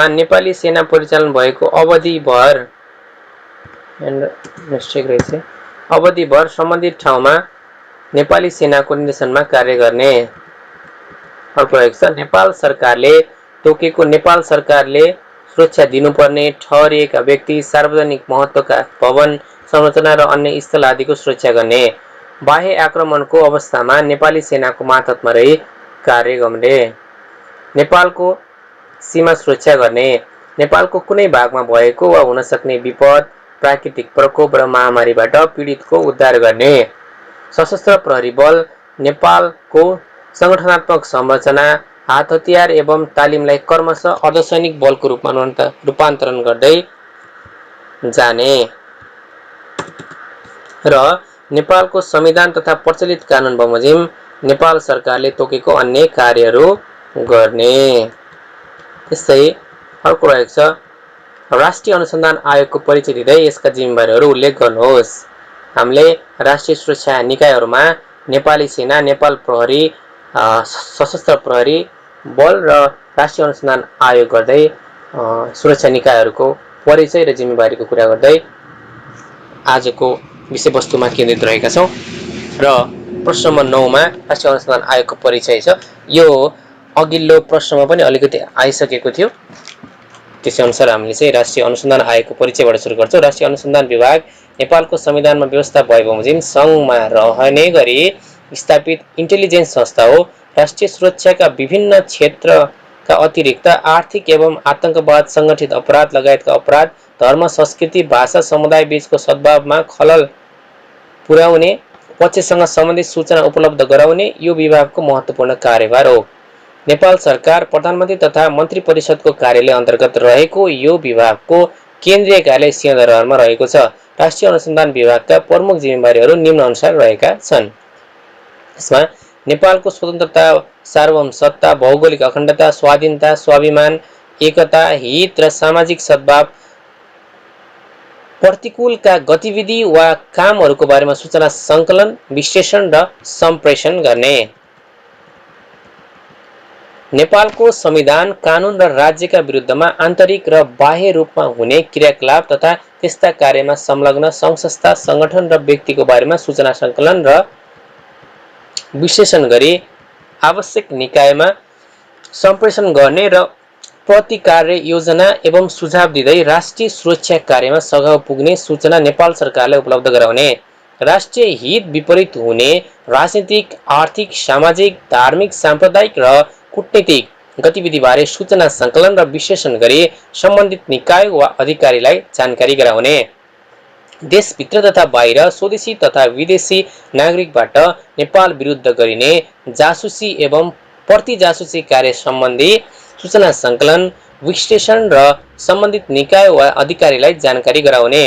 [SPEAKER 1] नेपाली सेना परिचालन भएको अवधिभर सम्बन्धित ठाउँमा नेपाली सेनाको निर्देशनमा कार्य गर्ने। अर्को रहेको छ नेपाल सरकारले तोकेको नेपाल सरकारले सुरक्षा दिनुपर्ने ठहरिएका व्यक्ति, सार्वजनिक महत्त्वका भवन, संरचना र अन्य स्थल आदिको सुरक्षा गर्ने। बाह्य आक्रमणको अवस्थामा नेपाली सेनाको मातहतमा रही कार्य गर्ने। नेपालको सीमा सुरक्षा गर्ने। नेपालको कुनै भागमा भएको वा हुन सक्ने विपद, प्राकृतिक प्रकोप र महामारीबाट पीडितको उद्धार गर्ने। सशस्त्र प्रहरी बल नेपालको संगठनात्मक संरचना, हात हतियार एवं तालिमलाई क्रमशः अर्धसैनिक बलको रूपमा रूपान्तरण गर्दै जाने र नेपालको संविधान तथा प्रचलित कानुन बमोजिम नेपाल सरकारले तोकेको अन्य कार्यहरू गर्ने। त्यस्तै अर्को रहेको छ राष्ट्रिय अनुसन्धान आयोगको परिचय दिँदै यसका जिम्मेवारीहरू उल्लेख गर्नुहोस्। हामीले राष्ट्रिय सुरक्षा निकायहरूमा नेपाली सेना, नेपाल प्रहरी, सशस्त्र प्रहरी बल र राष्ट्रिय अनुसन्धान आयोग गर्दै सुरक्षा निकायहरूको परिचय र जिम्मेवारीको कुरा गर्दै आजको विषयवस्तुमा केन्द्रित रहेका छौँ। र प्रश्न नम्बर 9 मा राष्ट्रिय अनुसन्धान आयोगको परिचय छ। यो अघिल्लो प्रश्नमा पनि अलिकति आइसकेको थियो। त्यसै अनुसार हामीले चाहिँ राष्ट्रिय अनुसन्धान आयोगको परिचयबाट सुरु गर्छौँ। राष्ट्रिय अनुसन्धान विभाग नेपालको संविधानमा व्यवस्था भए बमोजिम सङ्घमा रहने गरी स्थापित इन्टेलिजेन्स संस्था हो। राष्ट्रिय सुरक्षाका विभिन्न क्षेत्रका अतिरिक्त आर्थिक एवं आतंकवाद, संगठित अपराध लगायतका अपराध, धर्म, संस्कृति, भाषा, समुदाय बीचको सद्भावमा खलल पुर्याउने पक्षसँग सम्बन्धित सूचना उपलब्ध गराउने यो विभागको महत्त्वपूर्ण कार्यभार हो। नेपाल सरकार प्रधानमन्त्री तथा मन्त्री परिषदको कार्यालय अन्तर्गत रहेको यो विभागको केन्द्रीय कार्यालय सिंहदरबारमा रहेको छ। राष्ट्रिय अनुसन्धान विभागका प्रमुख जिम्मेवारीहरू निम्न अनुसार रहेका छन्। यसमा नेपालको स्वतन्त्रता, सार्वभौमसत्ता, भौगोलिक अखण्डता, स्वाधीनता, स्वाभिमान, एकता, हित र सामाजिक सद्भाव प्रतिकूलका गतिविधि वा कामहरूको बारेमा सूचना सङ्कलन, विश्लेषण र सम्प्रेषण गर्ने। नेपालको संविधान, कानुन र राज्यका विरुद्धमा आन्तरिक र बाह्य रूपमा हुने क्रियाकलाप तथा त्यस्ता कार्यमा संलग्न सङ्घ संस्था, सङ्गठन र व्यक्तिको बारेमा सूचना सङ्कलन र विश्लेषण गरी आवश्यक निकायमा सम्प्रेषण गर्ने र प्रतिकार्य योजना एवं सुझाव दिँदै राष्ट्रिय सुरक्षा कार्यमा सघाउ पुग्ने सूचना नेपाल सरकारलाई उपलब्ध गराउने, राष्ट्रिय हित विपरीत हुने राजनीतिक, आर्थिक, सामाजिक, धार्मिक, साम्प्रदायिक र कूटनीतिक गतिविधिबारे सूचना सङ्कलन र विश्लेषण गरी सम्बन्धित निकाय वा अधिकारीलाई जानकारी गराउने, देशभित्र तथा बाहिर स्वदेशी तथा विदेशी नागरिकबाट नेपाल विरुद्ध गरिने जासुसी एवं प्रतिजासुसी कार्य सम्बन्धी सूचना सङ्कलन, विश्लेषण र सम्बन्धित निकाय वा अधिकारीलाई जानकारी गराउने,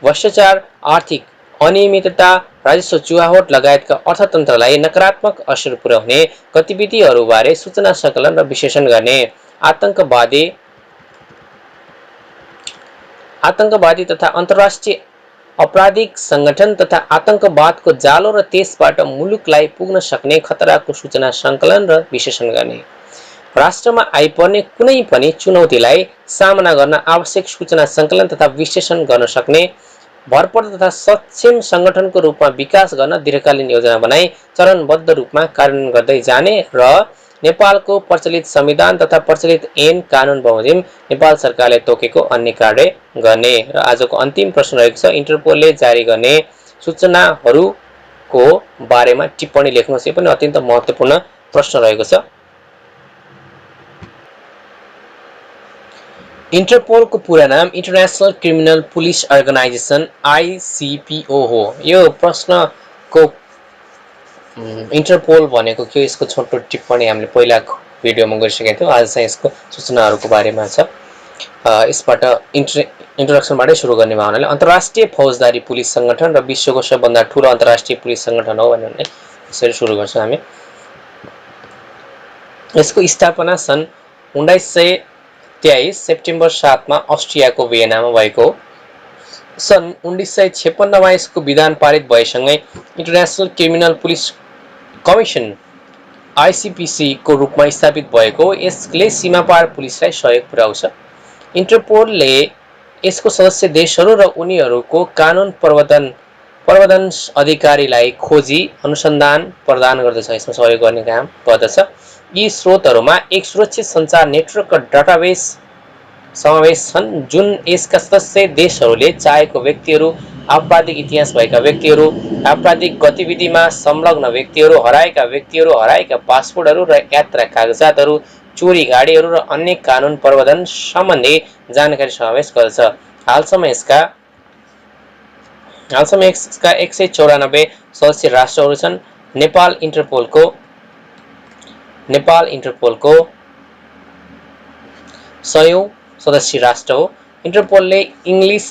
[SPEAKER 1] भ्रष्टाचार, आर्थिक अनियमितता, राजस्व चुहावट लगायतका अर्थतन्त्रलाई नकारात्मक असर पुर्याउने गतिविधिहरूबारे सूचना सङ्कलन र विश्लेषण गर्ने, आतंकवादी तथा अन्तर्राष्ट्रिय आपराधिक सङ्गठन तथा आतंकवादको जालो र त्यसबाट मुलुकलाई पुग्न सक्ने खतराको सूचना सङ्कलन र विश्लेषण गर्ने, राष्ट्रमा आइपर्ने कुनै पनि चुनौतीलाई सामना गर्न आवश्यक सूचना सङ्कलन तथा विश्लेषण गर्न सक्ने, भरपर्दो तथा सक्षम सङ्गठनको रूपमा विकास गर्न दीर्घकालीन योजना बनाई चरणबद्ध रूपमा कार्यान्वयन गर्दै जाने र नेपालको प्रचलित संविधान तथा प्रचलित ऐन कानुन बमोजिम नेपाल सरकारले तोकेको अन्य कार्य गर्ने। र आजको अन्तिम प्रश्न रहेको छ, इन्टरपोलले जारी गर्ने सूचनाहरूको बारेमा टिप्पणी लेख्नुहोस्। यो पनि अत्यन्त महत्त्वपूर्ण प्रश्न रहेको छ। इन्टरपोलको पुरा नाम international criminal police organization ICPO हो। यो प्रश्नको इन्टरपोल भनेको के, यसको छोटो टिप्पणी हामीले पहिलाको भिडियोमा गरिसकेका थियौँ। आज चाहिँ यसको सूचनाहरूको बारेमा छ। यसबाट इन्ट्रोडक्सनबाटै सुरु गर्ने भावनाले अन्तर्राष्ट्रिय फौजदारी पुलिस सङ्गठन र विश्वको सबभन्दा ठुलो अन्तर्राष्ट्रिय पुलिस सङ्गठन हो भनेर यसरी सुरु गर्छौँ हामी। यसको स्थापना सन् 1923 सेप्टेम्बर 7 मा अस्ट्रियाको भियनामा भएको हो। सन् 1956 मा यसको विधान पारित भएसँगै international criminal police commission ICPC को रूपमा स्थापित भएको हो। यसले सीमापार पुलिसलाई सहयोग पुर्याउँछ। इन्टरपोलले यसको सदस्य देशहरू र उनीहरूको कानुन प्रवर्धन अधिकारीलाई खोजी अनुसन्धान प्रदान गर्दछ। यसमा सहयोग गर्ने काम गर्दछ। यी स्रोतहरूमा एक सुरक्षित सञ्चार नेटवर्क र डाटाबेस समावेश छन्, जुन यसका सदस्य देशहरूले चाहेको व्यक्तिहरू, आपराधिक इतिहास भएका व्यक्तिहरू, आपराधिक गतिविधिमा संलग्न व्यक्तिहरू, हराएका व्यक्तिहरू, हराएका पासपोर्टहरू र यात्रा कागजातहरू, चोरी गाडीहरू र अन्य कानुन प्रवर्धन सम्बन्धी जानकारी समावेश गर्दछ। हालसम्म यसका 194 सदस्य राष्ट्रहरू छन्। नेपाल इन्टरपोलको 100औं सदस्य राष्ट्र हो। इन्टरपोलले इङ्ग्लिस,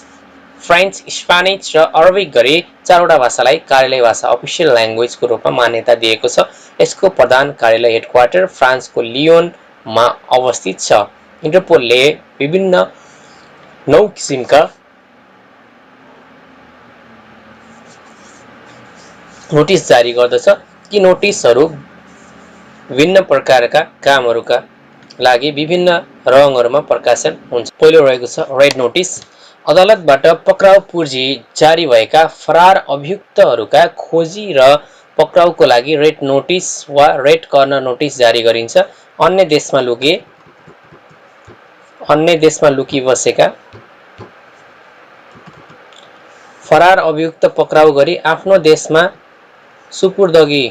[SPEAKER 1] फ्रेन्च, स्पेनिस र अरबिक गरी 4वटा भाषालाई कार्यालय भाषा अफिसियल ल्याङ्ग्वेजको रूपमा मान्यता दिएको छ। यसको प्रधान कार्यालय हेडक्वार्टर फ्रान्सको लियोनमा अवस्थित छ। इन्टरपोलले विभिन्न 9 किसिमका नोटिस जारी गर्दछ। यी नोटिसहरू विभिन्न प्रकारका कामहरूका लागि विभिन्न रङहरूमा प्रकाशन हुन्छ। पहिलो रहेको छ रेड नोटिस। अदालतबाट पक्राउ पूर्जी जारी भएका फरार अभियुक्तहरूका खोजी र पक्राउको लागि रेड नोटिस वा रेड कर्नर नोटिस जारी गरिन्छ। अन्य देशमा लुकिबसेका फरार अभियुक्त पक्राउ गरी आफ्नो देशमा सुपुर्दगी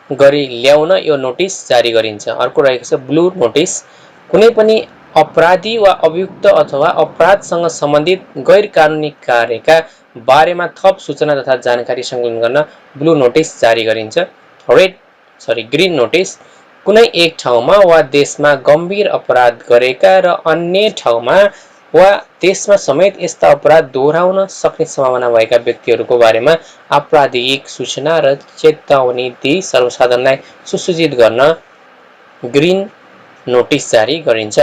[SPEAKER 1] गरी ल्याउन यो नोटिस जारी गरिन्छ। अर्को रहेको छ ब्लू नोटिस। कुनै पनि अपराधी वा अभियुक्त अथवा अपराधसँग सम्बन्धित गैर कानुनी कार्यका बारेमा थप सूचना तथा जानकारी सङ्कलन गर्न ब्लू नोटिस जारी गरिन्छ। Green notice. कुनै एक ठाउँमा वा देशमा गम्भीर अपराध गरेका र अन्य ठाउँमा वा देशमा समेत यस्ता अपराध दोहोऱ्याउन सक्ने सम्भावना भएका व्यक्तिहरूको बारेमा आपराधिक सूचना र चेतावनी दिई सर्वसाधारणलाई सुसूचित गर्न ग्रीन नोटिस जारी गरिन्छ।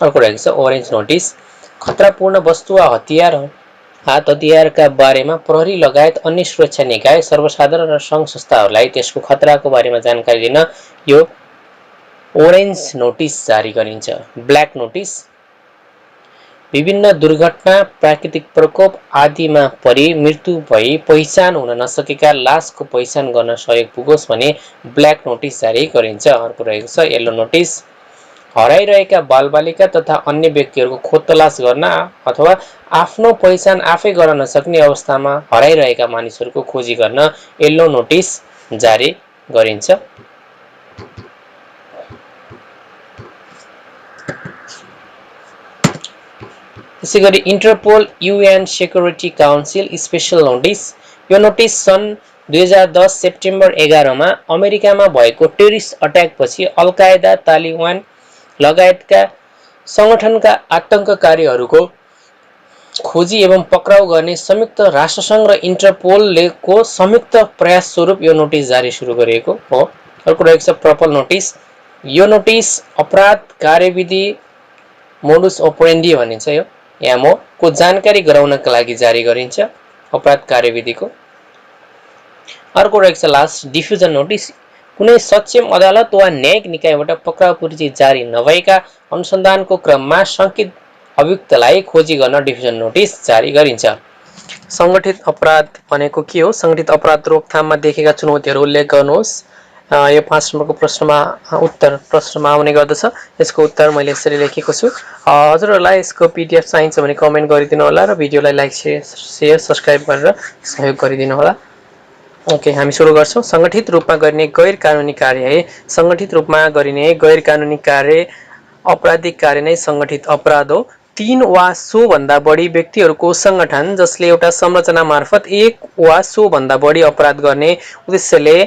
[SPEAKER 1] अर्को रहेको छ ओरेन्ज नोटिस। खतरापूर्ण वस्तु वा हात हतियारका बारेमा प्रहरी लगायत अन्य सुरक्षा निकाय, सर्वसाधारण र सङ्घ संस्थाहरूलाई त्यसको खतराको बारेमा जानकारी दिन यो ओरेन्ज नोटिस जारी गरिन्छ। Black notice. विभिन्न दुर्घटना, प्राकृतिक प्रकोप आदिमा परि मृत्यु भई पहिचान हुन नसकेका लासको पहिचान गर्न सहयोग पुगोस् भने ब्ल्याक नोटिस जारी गरिन्छ। अर्को रहेको छ येलो नोटिस। हराइरहेका बालबालिका तथा अन्य व्यक्तिहरूको खोजतलास गर्न अथवा आफ्नो पहिचान आफै गर्न नसक्ने अवस्थामा हराइरहेका मानिसहरूको खोजी गर्न येलो नोटिस जारी गरिन्छ। त्यसैगरी Interpol UN security council special notice. यो नोटिस सन् 2010 सेप्टेम्बर 11 मा अमेरिकामा भएको टेरिस्ट अट्याकपछि अल कायदा, तालिबान लगायतका संगठनका आतंककारीहरूको खोजी एवं पक्राउ गर्ने संयुक्त राष्ट्रसङ्घ र इन्टरपोलको संयुक्त प्रयास स्वरूप यो नोटिस जारी सुरु गरिएको हो। अर्को रहेको छ पर्पल नोटिस। यो नोटिस अपराध कार्यविधि मोडुस ओपरेन्डी भनिन्छ यो एमओ को जानकारी गराउनका लागि जारी गरिन्छ अपराध कार्यविधिको। अर्को रहेको छ लास्ट डिफ्युजन नोटिस। कुनै सक्षम अदालत वा न्यायिक निकायबाट पक्राउ पूर्ति जारी नभएका अनुसन्धानको क्रममा शङ्कित अभियुक्तलाई खोजी गर्न डिफ्युजन नोटिस जारी गरिन्छ। संगठित अपराध भनेको के हो? संगठित अपराध रोकथाममा देखेका चुनौतीहरू उल्लेख गर्नुहोस्। यो 5 नम्बरको प्रश्नमा आउने गर्दछ। यसको उत्तर मैले यसरी लेखेको छु। हजुरहरूलाई यसको पीडीएफ चाहिन्छ भने कमेन्ट गरिदिनु होला र भिडियोलाई लाइक शेयर सब्स्क्राइब गरेर सहयोग गरिदिनु होला। ओके, हामी सुरु गर्छौँ। संगठित रूपमा गरिने गैर कानुनी कार्य। संगठित रूपमा गरिने गैर कानुनी कार्य आपराधिक कार्य नै संगठित अपराध हो। 3 वा सो भन्दा बढी व्यक्तिहरूको संगठन जसले एउटा संरचना मार्फत एक वा सो भन्दा बढी अपराध गर्ने उद्देश्यले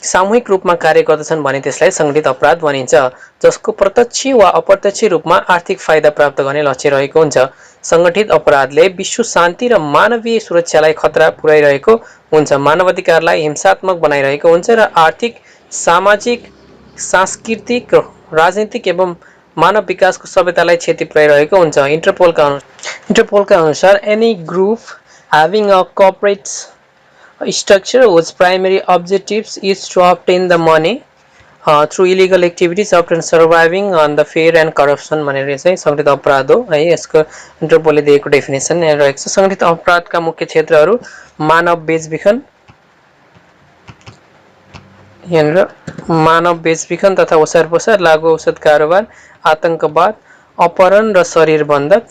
[SPEAKER 1] सामूहिक रूपमा कार्य गर्दछन् भने त्यसलाई संगठित अपराध भनिन्छ, जसको प्रत्यक्ष वा अप्रत्यक्ष रूपमा आर्थिक फाइदा प्राप्त गर्ने लक्ष्य रहेको हुन्छ। संगठित अपराधले विश्व शान्ति र मानवीय सुरक्षालाई खतरा पुर्याइरहेको हुन्छ, मानवाधिकारलाई हिंसात्मक बनाइरहेको हुन्छ र आर्थिक, सामाजिक, सांस्कृतिक, राजनीतिक एवं मानव विकासको सभ्यतालाई क्षति पुर्याइरहेको हुन्छ। इन्टरपोलका अनुसार any group having a corporate structure whose primary objectives is to obtain the money through illegal activities often surviving on the fear and corruption भनेर चाहिँ संगठित अपराध हो है। यसको इन्टरपोलले दिएको डेफिनेसन यहाँ रहेको छ। संगठित अपराधका मुख्य क्षेत्रहरू मानव बेचबिखन तथा ओसारपसार, लागु औषध कारोबार, आतंकवाद, अपहरण र शरीर बन्धक,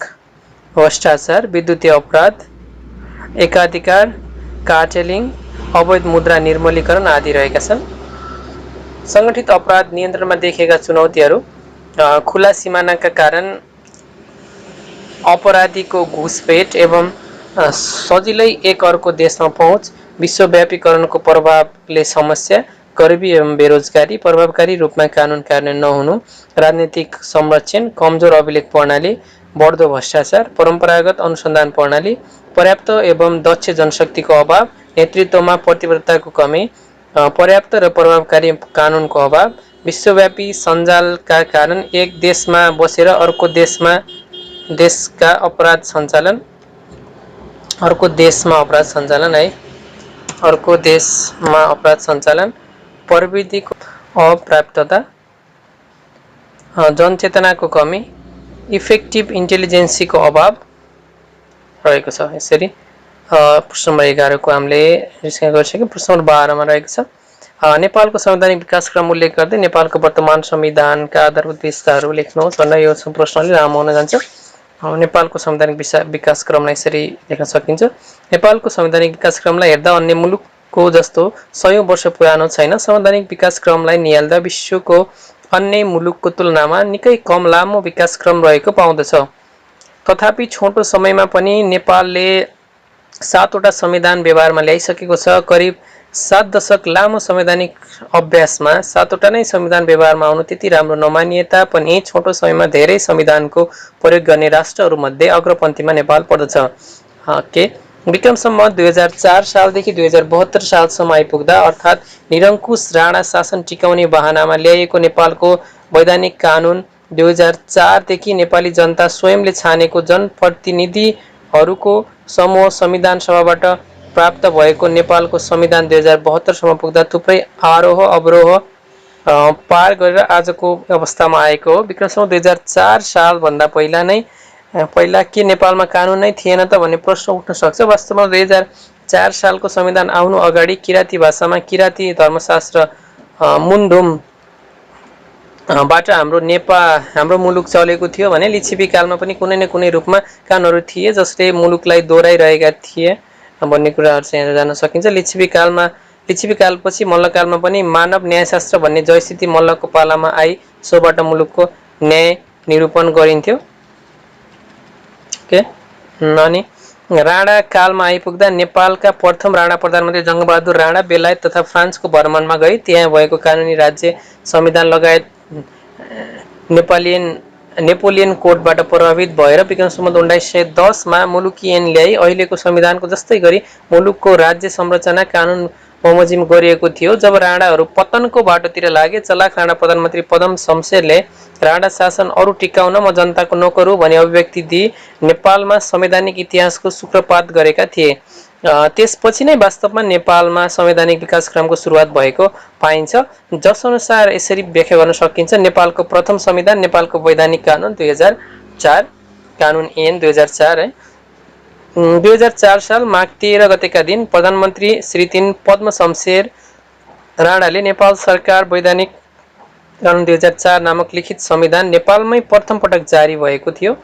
[SPEAKER 1] भ्रष्टाचार, विद्युतीय अपराध, एकाधिकार, कार्टेलिङ, अवैध मुद्रा निर्मूलीकरण आदि रहेका छन्। संगठित अपराध नियन्त्रणमा देखिएका चुनौतीहरू खुला सिमानाका कारण अपराधीको घुसपेट एवं सजिलै एक अर्को देशमा पहुँच, विश्वव्यापीकरणको प्रभावले समस्या, गरिबी एवं बेरोजगारी, प्रभावकारी रूपमा कानुन कार्यान्वयन नहुनु, राजनीतिक संरक्षण, कमजोर अभिलेख प्रणाली, बढ्दो भ्रष्टाचार, परम्परागत अनुसन्धान प्रणाली, पर्याप्त एवं दक्ष जनशक्तिको अभाव, नेतृत्वमा प्रतिबद्धताको कमी, पर्याप्त र प्रभावकारी कानुनको अभाव, विश्वव्यापी सञ्जालका कारण एक देशमा बसेर अर्को देशमा अपराध सञ्चालन, प्रविधिको अपर्याप्तता, जनचेतनाको कमी, इफेक्टिभ इन्टेलिजेन्सीको अभाव रहेको छ। यसरी प्रश्न नम्बर 11 को हामीले डिस्कस गरिसक्यौँ। प्रश्न नम्बर 12 मा रहेको छ नेपालको संवैधानिक विकासक्रम उल्लेख गर्दै नेपालको वर्तमान संविधानका आधारभूत विशेषताहरू लेख्नुहोस् भनेर यो प्रश्नले लामो हुन जान्छ। नेपालको संवैधानिक विकासक्रमलाई यसरी लेख्न सकिन्छ। नेपालको संवैधानिक विकासक्रमलाई हेर्दा अन्य मुलुकको जस्तो 100 वर्ष पुरानो छैन। संवैधानिक विकासक्रमलाई निहाल्दा विश्वको अन्य मुलुकको तुलनामा निकै कम लामो विकासक्रम रहेको पाउँदछ। तथापि छोटो समयमा पनि नेपालले 7 वटा संविधान व्यवहारमा ल्याइसकेको छ। करिब 7 दशक लामो संवैधानिक अभ्यासमा 7 वटा नै संविधान व्यवहारमा आउनु त्यति राम्रो नमानिए तापनि छोटो समयमा धेरै संविधानको प्रयोग गर्ने राष्ट्रहरूमध्ये अग्रपन्थीमा नेपाल पर्दछ। विक्रम सम्वत 2004 सालदेखि 2072 सालसम्म आइपुग्दा अर्थात् निरङ्कुश राणा शासन टिकाउने बहानामा ल्याइएको नेपालको वैधानिक कानुन 2004 देखि नेपाली जनता स्वयंले छानेको जनप्रतिनिधिहरूको समूह संविधान सभाबाट प्राप्त भएको नेपालको संविधान 2072 सम्म पुग्दा थुप्रै आरोह अवरोह पार गरेर आजको अवस्थामा आएको हो। विक्रम सम्वत 2004 साल भन्दा पहिला नै पहिला के नेपालमा कानुन नै थिएन त भन्ने प्रश्न उठ्न सक्छ। वास्तवमा 2004 सालको संविधान आउनु अगाडि किराँती भाषामा किराँती धर्मशास्त्र मुन्धुम बाट हाम्रो मुलुक चलेको थियो भने लिच्छवी कालमा पनि कुनै न कुनै रूपमा कानुनहरू थिए जसले मुलुकलाई दोहोऱ्याइरहेका थिए भन्ने कुराहरू चाहिँ यहाँ जान्न सकिन्छ। लिच्छवी कालपछि मल्लकालमा पनि मानव न्यायशास्त्र भन्ने जयसिद्धि मल्लको पालामा आई, सोबाट मुलुकको न्याय निरूपण गरिन्थ्यो। अनि राणा कालमा आइपुग्दा नेपालका प्रथम राणा प्रधानमन्त्री जङ्गबहादुर राणा बेलायत तथा फ्रान्सको भ्रमणमा गई त्यहाँ भएको कानुनी राज्य संविधान लगायत नेपोलियन कोडबाट प्रभावित भएर विक्रम सम्वत 1910 मा मुलुकी ऐन ल्याई अहिलेको संविधानको जस्तै गरी मुलुकको राज्य संरचना कानुन बमोजिम गरिएको थियो। जब राणाहरू पतनको बाटोतिर लागे, चलाक राणा प्रधानमन्त्री पदम शमशेरले राणा शासन अरू टिकाउन म जनताको नोकर हुँ भन्ने अभिव्यक्ति दिई नेपालमा संवैधानिक इतिहासको सूत्रपात गरेका थिए। त्यसपछि नै वास्तवमा नेपालमा संवैधानिक विकासक्रमको सुरुवात भएको पाइन्छ, जसअनुसार यसरी व्याख्या गर्न सकिन्छ। नेपालको प्रथम संविधान नेपालको वैधानिक कानुन 2004 कानुन ऐन 2004 है। 2004 साल माघ 13 गतेका दिन प्रधानमन्त्री श्री 3 पद्म शमशेर राणाले नेपाल सरकार वैधानिक कानुन 2004 नामक लिखित संविधान नेपालमै प्रथम पटक जारी भएको थियो,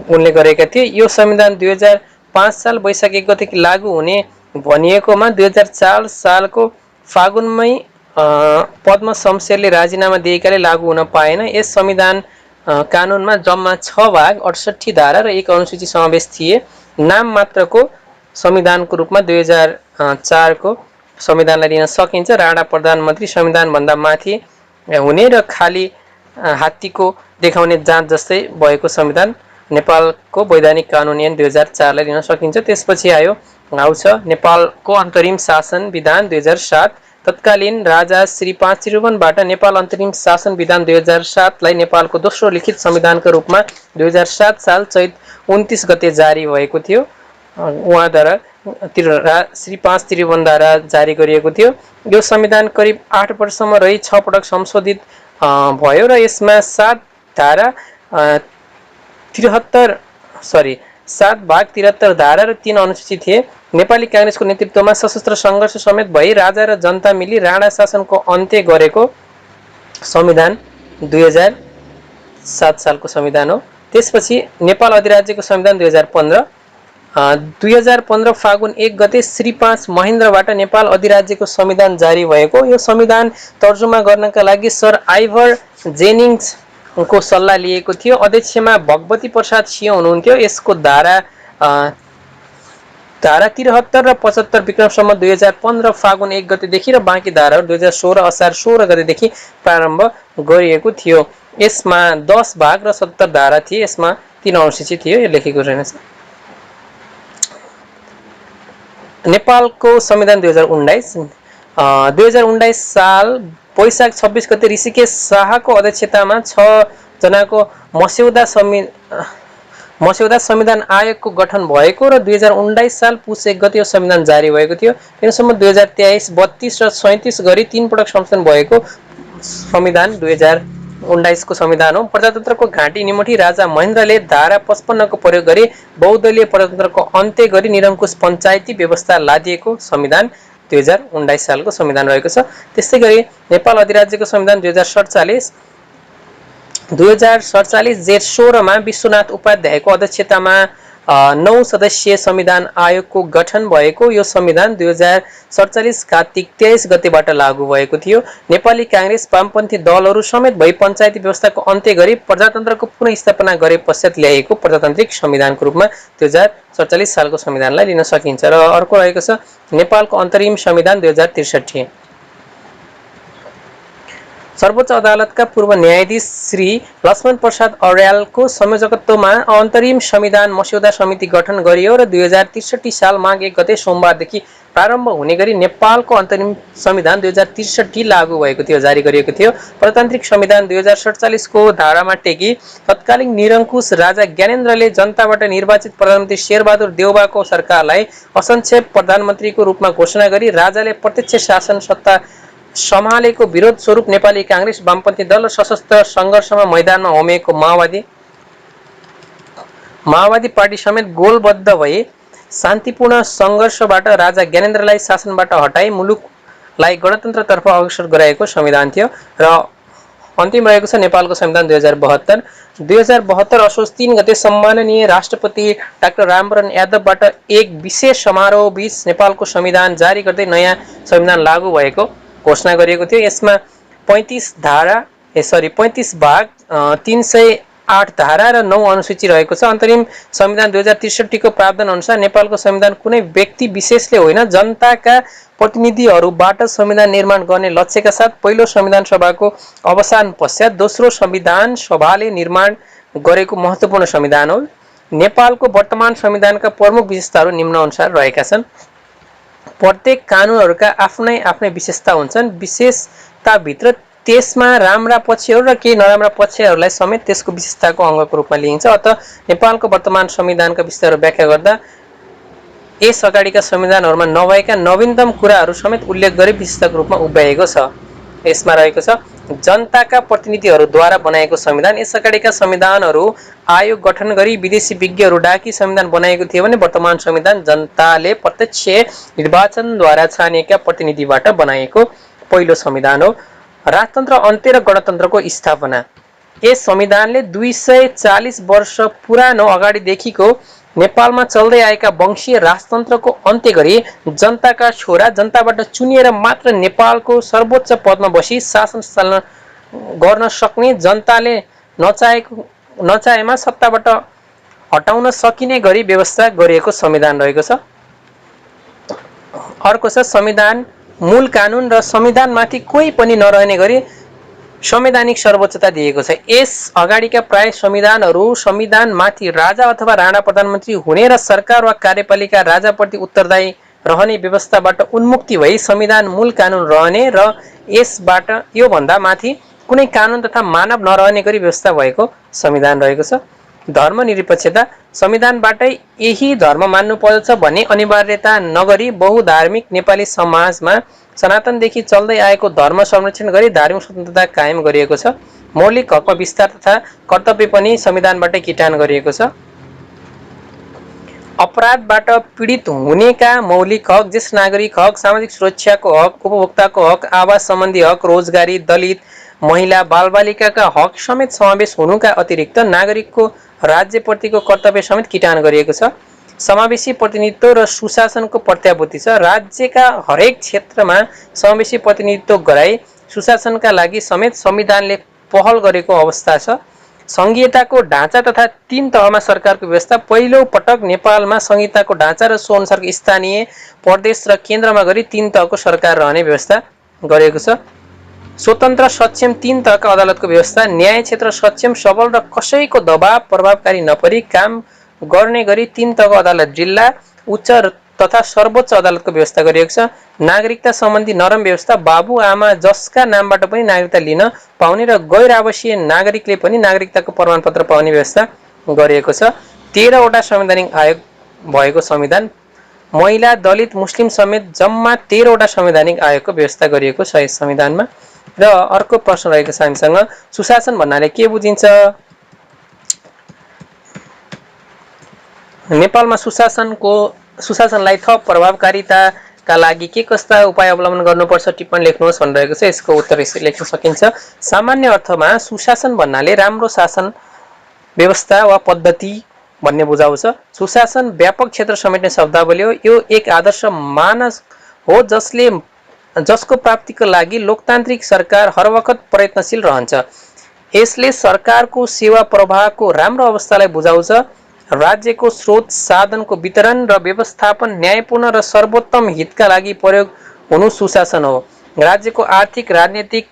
[SPEAKER 1] उनले गरेका थिए। यो संविधान 2005 साल वैशाख 1 गतेदेखि लागू हुने भनिएकोमा 2004 सालको फागुनमै पद्म शमशेरले राजीनामा दिएकाले लागू हुन पाएन। यस संविधान कानुनमा जम्मा 6 भाग, 68 धारा र 1 अनुसूची समावेश थिए। नाम मात्रको संविधानको रूपमा 2004 को संविधानलाई लिन सकिन्छ। राणा प्रधानमन्त्री संविधानभन्दा माथि हुने र खाली हात्तीको देखाउने जाँच जस्तै भएको संविधान नेपालको वैधानिक कानुन ऐन 2004 लाई लिन सकिन्छ। त्यसपछि आउँछ नेपालको अन्तरिम शासन विधान 2007। तत्कालीन राजा श्री 5 त्रिभुवनबाट नेपाल अन्तरिम शासन विधान 2007 लाई नेपालको दोस्रो लिखित संविधानको रूपमा 2007 साल चैत 29 गते जारी भएको थियो। उहाँद्वारा श्री 5 त्रिभुवनद्वारा जारी गरिएको थियो। यो संविधान करिब 8 वर्षसम्म रही 6 पटक संशोधित भयो र यसमा 7 भाग 73 धारा र 3 अनुसूची थिए। नेपाली कांग्रेसको नेतृत्वमा सशस्त्र सङ्घर्ष समेत भई राजा र जनता मिली राणा शासनको अन्त्य गरेको संविधान 2007 सालको संविधान हो। त्यसपछि नेपाल अधिराज्यको संविधान 2015 फागुन 1 गते श्री 5 महेन्द्रबाट नेपाल अधिराज्यको संविधान जारी भएको। यो संविधान तर्जुमा गर्नका लागि सर आइभर जेनिङ्सको सल्लाह लिएको थियो। अध्यक्षमा भगवती प्रसाद सिंह हुनुहुन्थ्यो। यसको धारा 73 र 75 विक्रम सम्वत 2015 फागुन 1 गतेदेखि र बाँकी धाराहरू 2016 असार 16 गतेदेखि प्रारम्भ गरिएको थियो। यसमा 10 भाग र 70 धारा थिए। यसमा 3 अनुसूची थियो। यो लेखेको रहेछ। नेपालको संविधान 2019 साल वैशाख 26 गते ऋषिकेश शाहको अध्यक्षतामा 6 जनाको मस्यौदा संविधान आयोगको गठन भएको र 2019 साल पुस 1 गते यो संविधान जारी भएको थियो। यिनीसम्म 2023, 32 र 37 गरी 3 पटक संशोधन भएको संविधान 2019 को संविधान हो। प्रजातन्त्रको घाँटी निमुठी राजा महेन्द्रले धारा 55 को प्रयोग गरी बहुदलीय प्रजातन्त्रको अन्त्य गरी निरङ्कुश पञ्चायती व्यवस्था लादिएको संविधान 2019 सालको संविधान रहेको छ। त्यस्तै गरी नेपाल अधिराज्यको संविधान 2047 जेठ 16 मा विश्वनाथ उपाध्यायको अध्यक्षतामा 9 सदस्यीय संविधान आयोगको गठन भएको यो संविधान 2047 कार्तिक 23 गतेबाट लागू भएको थियो। नेपाली कांग्रेस वामपन्थी दलहरू समेत भई पञ्चायती व्यवस्थाको अन्त्य गरी प्रजातन्त्रको पुनः स्थापना गरे पश्चात ल्याएको प्रजातान्त्रिक संविधानको रूपमा 2047 सालको संविधानलाई लिन सकिन्छ। र अर्को रहेको छ नेपालको अन्तरिम संविधान 2063। सर्वोच्च अदालतका पूर्व न्यायाधीश श्री लक्ष्मण प्रसाद अर्यालको संयोजकत्वमा अन्तरिम संविधान मस्यौदा समिति गठन गरियो र 2063 साल माघ 1 गते सोमबारदेखि प्रारम्भ हुने गरी नेपालको अन्तरिम संविधान 2063 लागू भएको थियो, जारी गरिएको थियो। प्रजातान्त्रिक संविधान 2047 को धारामा टेकी तत्कालीन निरङ्कुश राजा ज्ञानेन्द्रले जनताबाट निर्वाचित प्रधानमन्त्री शेरबहादुर देउबाको सरकारलाई असंक्षेप प्रधानमन्त्रीको रूपमा घोषणा गरी राजाले प्रत्यक्ष शासन सत्ता सम्हालेको विरोध स्वरूप नेपाली कांग्रेस वामपन्थी दल र सशस्त्र संघर्षमा मैदानमा होमिएको माओवादी माओवादी पार्टी समेत गोलबद्ध भई शान्तिपूर्ण सङ्घर्षबाट राजा ज्ञानेन्द्रलाई शासनबाट हटाई मुलुकलाई गणतन्त्रतर्फ अग्रसर गराएको संविधान थियो र अन्तिम रहेको छ नेपालको संविधान 2072। 2072 असोज 3 गते सम्माननीय राष्ट्रपति डाक्टर रामवरण यादवबाट एक विशेष समारोह बीच नेपालको संविधान जारी गर्दै नयाँ संविधान लागू भएको घोषणा गरिएको थियो। यसमा 35 भाग 308 धारा र 9 अनुसूची रहेको छ। अन्तरिम संविधान 2063 को प्रावधान अनुसार नेपालको संविधान कुनै व्यक्ति विशेषले होइन जनताका प्रतिनिधिहरूबाट संविधान निर्माण गर्ने लक्ष्यका साथ पहिलो संविधान सभाको अवसान पश्चात दोस्रो संविधान सभाले निर्माण गरेको महत्त्वपूर्ण संविधान हो। नेपालको वर्तमान संविधानका प्रमुख विशेषताहरू निम्न अनुसार रहेका छन्। प्रत्येक कानुनहरूका आफ्नै आफ्नै विशेषता हुन्छन्। विशेषताभित्र त्यसमा राम्रा पक्षहरू र केही नराम्रा पक्षहरूलाई समेत त्यसको विशेषताको अङ्गको रूपमा लिइन्छ। अतः नेपालको वर्तमान संविधानका विषयहरू व्याख्या गर्दा यस अगाडिका संविधानहरूमा नभएका नवीनतम कुराहरू समेत उल्लेख गरी विशेषताको रूपमा उभ्याएको छ। यसमा रहेको छ जनताका प्रतिनिधिहरूद्वारा बनाएको संविधान। यस अगाडिका संविधानहरू आयोग गठन गरी विदेशी विज्ञहरू डाकी संविधान बनाएको थियो भने वर्तमान संविधान जनताले प्रत्यक्ष निर्वाचनद्वारा छानिएका प्रतिनिधिबाट बनाएको पहिलो संविधान हो। राजतन्त्र अन्त्य र गणतन्त्रको स्थापना। यस संविधानले 240 वर्ष पुरानो अगाडिदेखिको नेपालमा चल्दै आएका वंशीय राजतन्त्रको अन्त्य गरी जनताका छोरा जनताबाट चुनिएर मात्र नेपालको सर्वोच्च पदमा बसी शासन चलाउन गर्न सक्ने, जनताले नचाहेमा सत्ताबाट हटाउन सकिने गरी व्यवस्था गरिएको संविधान रहेको छ। अर्को छ संविधान मूल कानुन र संविधानमाथि कोही पनि नरहने गरी संवैधानिक सर्वोच्चता दिएको छ। यस अगाडिका प्राय संविधानहरू संविधानमाथि राजा अथवा राणा प्रधानमन्त्री हुने र सरकार वा कार्यपालिका राजाप्रति उत्तरदायी रहने व्यवस्थाबाट उन्मुक्ति भई संविधान मूल कानुन रहने र यसबाट योभन्दा माथि कुनै कानुन तथा मानव नरहने गरी व्यवस्था भएको संविधान रहेको छ। धर्मनिरपेक्षता। संविधानबाटै यही धर्म मान्नु पर्दछ भन्ने अनिवार्यता नगरी बहुधार्मिक नेपाली समाजमा सनातनदेखि चल्दै आएको धर्म संरक्षण गरी धार्मिक स्वतन्त्रता कायम गरिएको छ। मौलिक हकमा विस्तार तथा कर्तव्य पनि संविधानबाटै किटान गरिएको छ। अपराधबाट पीडित हुनेका मौलिक हक, ज्येष्ठ नागरिक हक, सामाजिक सुरक्षाको हक, उपभोक्ताको हक, आवास सम्बन्धी हक, रोजगारी, दलित, महिला, बालबालिकाका हक समेत समावेश हुनुका अतिरिक्त नागरिकको राज्यप्रतिको कर्तव्य समेत किटान गरिएको छ। समावेशी प्रतिनिधित्व र सुशासनको प्रत्याभूति छ। राज्यका हरेक क्षेत्रमा समावेशी प्रतिनिधित्व गराई सुशासनका लागि समेत संविधानले पहल गरेको अवस्था छ। संघीयताको ढाँचा तथा 3 तहमा सरकारको व्यवस्था। पहिलो पटक नेपालमा संहिताको ढाँचा र सो अनुसारको स्थानीय, प्रदेश र केन्द्रमा गरी 3 तहको सरकार रहने व्यवस्था गरेको छ। स्वतन्त्र सक्षम 3 तहका अदालतको व्यवस्था। न्याय क्षेत्र सक्षम, सबल र कसैको दबाव प्रभावकारी नपरी काम गर्ने गरी 3 तहको अदालत, जिल्ला, उच्च तथा सर्वोच्च अदालतको व्यवस्था गरिएको छ। नागरिकता सम्बन्धी नरम व्यवस्था। बाबु आमा जसका नामबाट पनि नागरिकता लिन पाउने र गैर आवासीय नागरिकले पनि नागरिकताको प्रमाणपत्र पाउने व्यवस्था गरिएको छ। 13 वटा संवैधानिक आयोग भएको संविधान। महिला, दलित, मुस्लिम समेत जम्मा 13 वटा संवैधानिक आयोगको व्यवस्था गरिएको छ यस संविधानमा। र अर्को प्रश्न रहेको छ हामीसँग, सुशासन भन्नाले के बुझिन्छ? नेपालमा सुशासनलाई थप प्रभावकारिताका लागि के कस्ता उपाय अवलम्बन गर्नुपर्छ टिप्पणी लेख्नुहोस् भनिरहेको छ। यसको उत्तर यसरी लेख्न सकिन्छ। सामान्य अर्थमा सुशासन भन्नाले राम्रो शासन व्यवस्था वा पद्धति भन्ने बुझाउँछ। सुशासन व्यापक क्षेत्र समेट्ने शब्दावली हो। यो एक आदर्श मानस हो जसको प्राप्तिको लागि लोकतान्त्रिक सरकार हर वखत प्रयत्नशील रहन्छ। यसले सरकारको सेवा प्रवाहको राम्रो अवस्थालाई बुझाउँछ। राज्यको स्रोत साधनको वितरण र व्यवस्थापन न्यायपूर्ण र सर्वोत्तम हितका लागि प्रयोग हुनु सुशासन हो। राज्यको आर्थिक, राजनीतिक,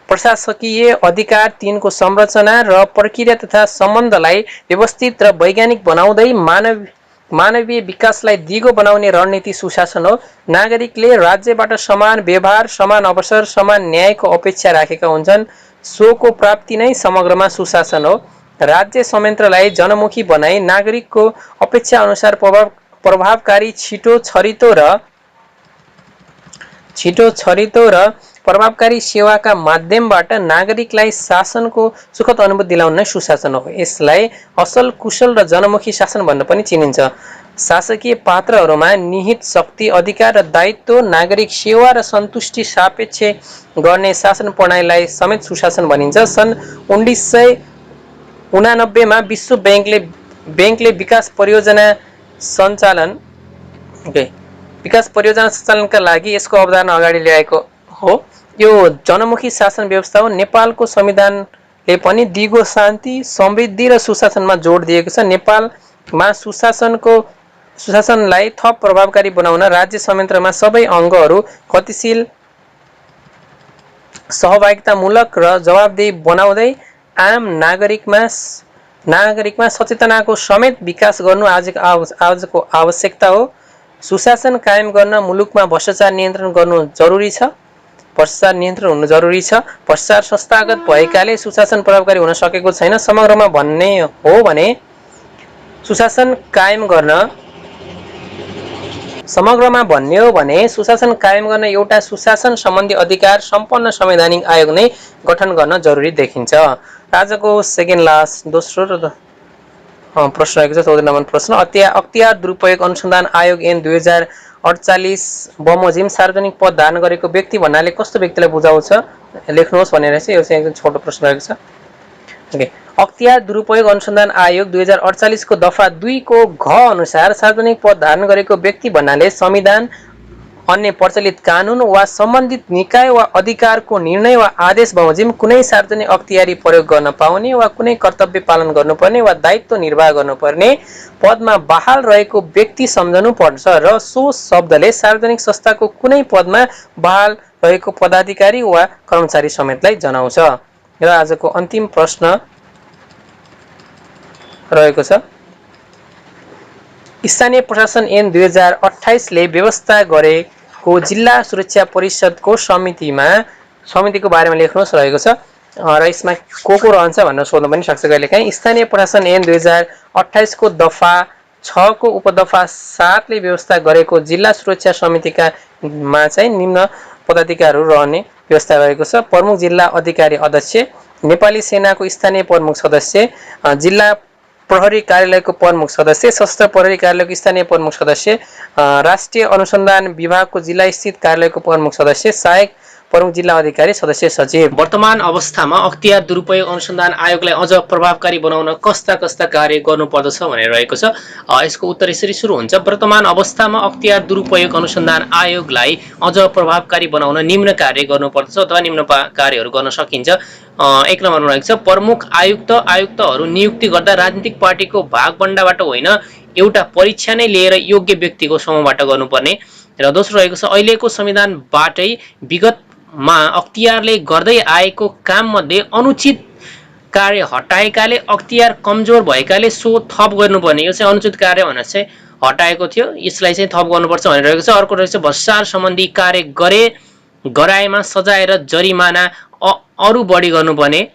[SPEAKER 1] प्रशासकीय अधिकार तिनको संरचना र प्रक्रिया तथा सम्बन्धलाई व्यवस्थित र वैज्ञानिक बनाउँदै मानवीय विकासलाई दिगो बनाउने रणनीति सुशासन हो। नागरिकले राज्यबाट समान व्यवहार, समान अवसर, समान न्यायको अपेक्षा राखेका हुन्छन्। सोको प्राप्ति नै समग्रमा सुशासन हो। राज्य संयन्त्रलाई जनमुखी बनाई नागरिकको अपेक्षा अनुसार प्रभावकारी, छिटो छरितो र प्रभावकारी सेवाका माध्यमबाट नागरिकलाई शासनको सुखद अनुभूति दिलाउन नै सुशासन हो। यसलाई असल, कुशल र जनमुखी शासन भन्न पनि चिनिन्छ। शासकीय पात्रहरूमा निहित शक्ति, अधिकार र दायित्व, नागरिक सेवा र सन्तुष्टि सापेक्ष गर्ने शासन प्रणालीलाई समेत सुशासन भनिन्छ। सन् 1989 मा विश्व बैंकले विकास परियोजना सञ्चालनका लागि यसको अवधारणा अगाडि ल्याएको हो। यो जनमुखी शासन व्यवस्था हो। नेपालको संविधानले पनि दिगो शान्ति, समृद्धि र सुशासनमा जोड दिएको छ। नेपालमा सुशासनलाई थप प्रभावकारी बनाउन राज्य संयन्त्रमा सबै अङ्गहरू गतिशील, सहभागितामूलक र जवाबदेही बनाउँदै आम नागरिकमा सचेतनाको समेत विकास गर्नु आजको आवश्यकता हो। सुशासन कायम गर्न मुलुकमा भ्रष्टाचार नियन्त्रण गर्नु जरुरी छ। भ्रष्टाचार संस्थागत भएकाले सुशासन प्रभावकारी हुन सकेको छैन। समग्रमा भन्ने हो भने सुशासन कायम गर्न एउटा सुशासन सम्बन्धी अधिकार सम्पन्न संवैधानिक आयोग नै गठन गर्न जरुरी देखिन्छ। आजको सेकेन्ड लास्ट दोस्रो र प्रश्न रहेको छ 14 नम्बर प्रश्न। अख्तियार दुरुपयोग अनुसन्धान आयोग ऐन 2048 बमोजिम सार्वजनिक पद धारण गरेको व्यक्ति भन्नाले कस्तो व्यक्तिलाई बुझाउँछ लेख्नुहोस् भनेर चाहिँ यो चाहिँ एकदम छोटो प्रश्न रहेको छ। ओके, अख्तियार दुरुपयोग अनुसन्धान आयोग 2048 को दफा 2 को घ अनुसार सार्वजनिक पद धारण गरेको व्यक्ति भन्नाले संविधान, अन्य प्रचलित कानून वा सम्बन्धित निकाय वा अधिकारको निर्णय वा आदेश बमोजिम कुनै सार्वजनिक अख्तियारी प्रयोग गर्न पाउने वा कुनै कर्तव्य पालन गर्नुपर्ने वा दायित्व निर्वाह गर्नुपर्ने पदमा बहाल रहेको व्यक्ति सम्झनु पर्छ र सो शब्दले सार्वजनिक संस्थाको कुनै पदमा बहाल रहेको पदाधिकारी वा कर्मचारी समेतलाई जनाउँछ। र आजको अन्तिम प्रश्न रहेको छ। स्थानीय प्रशासन ऐन 2028 ले व्यवस्था गरेको जिल्ला सुरक्षा परिषदको समितिको बारेमा लेख्नुहोस् रहेको छ। र यसमा को रहन्छ भनेर सोध्न पनि सक्छ कहिलेकाहीँ। स्थानीय प्रशासन ऐन 2028 को दफा 6 को उपदफा 7 ले व्यवस्था गरेको जिल्ला सुरक्षा समितिमा चाहिँ निम्न पदाधिकारीहरू रहने व्यवस्था रहेको छ। प्रमुख जिल्ला अधिकारी अध्यक्ष, नेपाली सेनाको स्थानीय प्रमुख सदस्य, जिल्ला प्रहरी कार्यालयको प्रमुख सदस्य, सशस्त्र प्रहरी कार्यालयको स्थानीय प्रमुख सदस्य, राष्ट्रिय अनुसन्धान विभागको जिल्ला स्थित कार्यालयको प्रमुख सदस्य, सहायक प्रमुख जिल्ला अधिकारी, सदस्य सचिव। वर्तमान अवस्थामा अख्तियार दुरुपयोग अनुसन्धान आयोगलाई अझ प्रभावकारी बनाउन कस्ता कार्य गर्नुपर्दछ भनेर रहेको छ। यसको उत्तर यसरी सुरु हुन्छ। वर्तमान अवस्थामा अख्तियार दुरुपयोग अनुसन्धान आयोगलाई अझ प्रभावकारी बनाउन निम्न कार्य गर्नुपर्दछ अथवा निम्न कार्यहरू गर्न सकिन्छ। 1 नम्बरमा रहेको छ प्रमुख आयुक्तहरू नियुक्ति गर्दा राजनीतिक पार्टीको भागबण्डाबाट होइन, एउटा परीक्षा नै लिएर योग्य व्यक्तिको समूहबाट गर्नुपर्ने। र दोस्रो रहेको छ अहिलेको संविधानबाटै विगतमा अख्तियारले गर्दै आएको काम मध्ये अनुचित कार्य हटाएकाले अख्तियार कमजोर भएकाले सो थप गर्नुपर्ने। यो चाहिँ अनुचित कार्य भनेर चाहिँ हटाएको थियो, यसलाई चाहिँ थप गर्नुपर्छ भनेर रहेको छ। अर्को रहेको छ भ्रष्टाचार सम्बन्धी कार्य गराएमा सजाय र जरिमाना अरु बढी गर्नुपर्ने।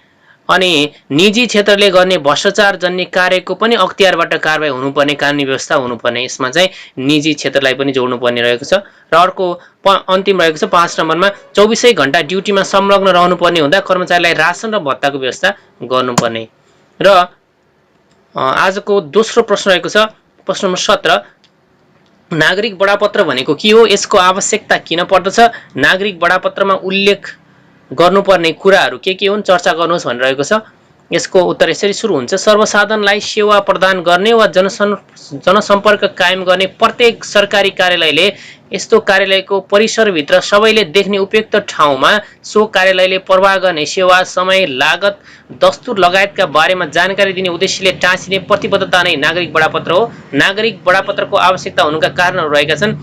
[SPEAKER 1] अनि निजी क्षेत्रले गर्ने भ्रष्टाचार जन्य कार्यको पनि अख्तियारबाट कारबाही हुनुपर्ने, कानुनी व्यवस्था हुनुपर्ने। यसमा चाहिँ निजी क्षेत्रलाई पनि जोड्नुपर्ने रहेको छ। र अर्को अन्तिम रहेको छ 5 नम्बरमा 24 घण्टा ड्युटीमा संलग्न रहनुपर्ने हुँदा कर्मचारीलाई राशन र भत्ताको व्यवस्था गर्नुपर्ने। र आजको दोस्रो प्रश्न रहेको छ प्रश्न नम्बर 17। नागरिक बडापत्र भनेको के हो, यसको आवश्यकता किन पर्दछ, नागरिक बडापत्रमा उल्लेख गर्नुपर्ने कुराहरू के हुन्, चर्चा गर्नुहोस् भनेर रहेको छ। यसको उत्तर यसरी सुरु हुन्छ। सर्वसाधारणलाई सेवा प्रदान गर्ने वा जनसम्पर्क कायम गर्ने प्रत्येक सरकारी कार्यालयले यस्तो कार्यालयको परिसरभित्र सबैले देख्ने उपयुक्त ठाउँमा सो कार्यालयले प्रवाह गर्ने सेवा, समय, लागत, दस्तुर लगायतका बारेमा जानकारी दिने उद्देश्यले टाँसिने प्रतिबद्धता नै नागरिक बडापत्र हो। नागरिक बडापत्रको आवश्यकता हुनुका कारणहरू रहेका छन्।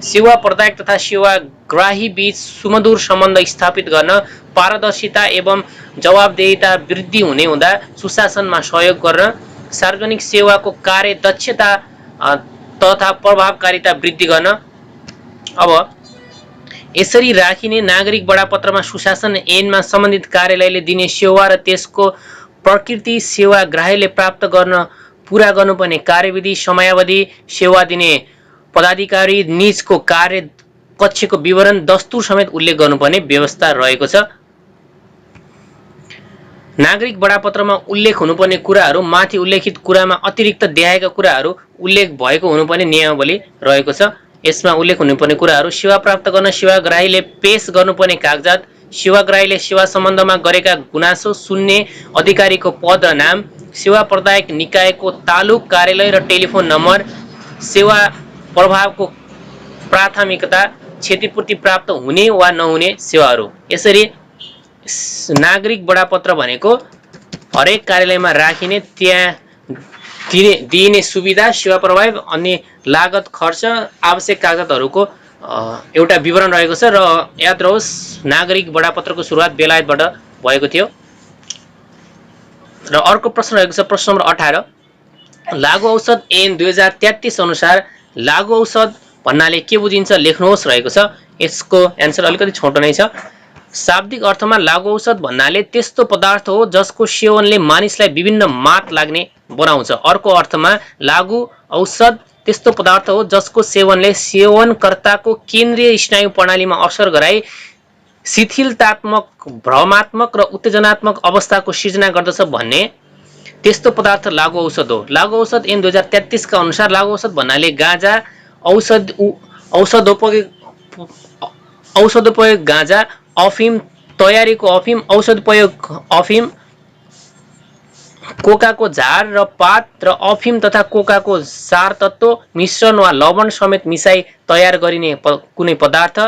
[SPEAKER 1] सेवा प्रदायक तथा सेवाग्राही बीच सुमधुर सम्बन्ध स्थापित गर्न, पारदर्शिता एवं जवाबदेहिता वृद्धि हुने हुँदा सुशासनमा सहयोग गर्न, सार्वजनिक सेवाको कार्यदक्षता तथा प्रभावकारिता वृद्धि गर्न। अब यसरी राखिने नागरिक बडापत्रमा सुशासन ऐनमा सम्बन्धित कार्यालयले दिने सेवा र त्यसको प्रकृति, सेवाग्राहीले प्राप्त गर्न पूरा गर्नुपर्ने कार्यविधि, समयावधि, सेवा दिने पदाधिकारी निजको कार्य कक्षको विवरण दस्तुर समेत उल्लेख गर्नुपर्ने व्यवस्था रहेको छ। नागरिक बडापत्रमा उल्लेख हुनुपर्ने कुराहरू माथि उल्लेखित कुरामा अतिरिक्त देखाएका कुराहरू उल्लेख भएको हुनुपर्ने नियमावली रहेको छ। यसमा उल्लेख हुनुपर्ने कुराहरू सेवा प्राप्त गर्न सेवाग्राहीले पेश गर्नुपर्ने कागजात, सेवाग्राहीले सेवा सम्बन्धमा गरेका गुनासो सुन्ने अधिकारीको पद र नाम, सेवा प्रदायक निकायको तालुक कार्यालय र टेलिफोन नम्बर, सेवा प्रभावको प्राथमिकता, क्षतिपूर्ति प्राप्त हुने वा नहुने सेवाहरू। यसरी नागरिक बडापत्र भनेको हरेक कार्यालयमा राखिने, त्यहाँ दिइने सुविधा, सेवा प्रभाव अनि लागत खर्च, आवश्यक कागजातहरूको एउटा विवरण रहेको छ। र याद रहोस् नागरिक बडापत्रको सुरुवात बेलायतबाट भएको थियो। र अर्को प्रश्न रहेको छ प्रश्न नम्बर 18, लागु औषध ऐन 2033 अनुसार लागु औषध भन्नाले के बुझिन्छ लेख्नुहोस् रहेको छ। यसको एन्सर अलिकति छोटो नै छ। शाब्दिक अर्थमा लागु औषध भन्नाले त्यस्तो पदार्थ हो जसको सेवनले मानिसलाई विभिन्न मात लाग्ने बनाउँछ। अर्को अर्थमा लागु औषध त्यस्तो पदार्थ हो जसको सेवनले सेवनकर्ताको केन्द्रीय स्नायु प्रणालीमा असर गराई शिथिलतात्मक, भ्रमात्मक र उत्तेजनात्मक अवस्थाको सिर्जना गर्दछ भन्ने त्यस्तो पदार्थ लागु औषध हो। लागु औषध ऐन 2033 का अनुसार लागु औषध भन्नाले गाँजा, औषधोपयोग गाँजा, अफिम, तयारीको अफिम, औषधोपयोग अफिम, कोकाको झार र पात र अफिम तथा कोकाको सार तत्व मिश्रण वा लवण समेत मिसाई तयार गरिने कुनै पदार्थ।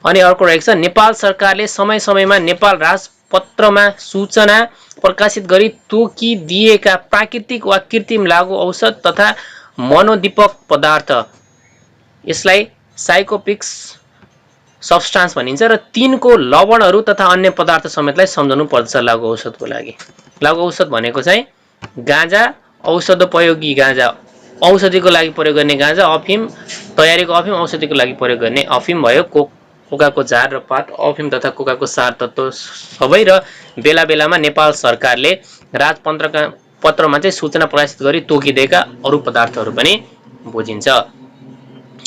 [SPEAKER 1] अनि अर्को रहेको छ नेपाल सरकारले समय समयमा नेपाल राजपत्रमा सूचना प्रकाशित गरी तोकिदिएका प्राकृतिक वा कृत्रिम लागु औषध तथा मनोदीपक पदार्थ, यसलाई साइकोपिक्स सब्स्टान्स भनिन्छ, र तिनको लवणहरू तथा अन्य पदार्थ समेतलाई सम्झनु पर्दछ लागु औषधको लागि। लागु औषध भनेको चाहिँ गाँजा, औषधोपयोगी गाँजा, औषधिको लागि प्रयोग गर्ने गाँजा, अफिम, तयारीको अफिम, औषधिको लागि प्रयोग गर्ने अफिम भयो, कोकाको झार र पात, अफिम तथा कोकाको सार तत्व सबै, र बेला बेलामा नेपाल सरकारले राजपत्रमा चाहिँ सूचना प्रकाशित गरी तोकिदिएका अरू पदार्थहरू पनि बुझिन्छ।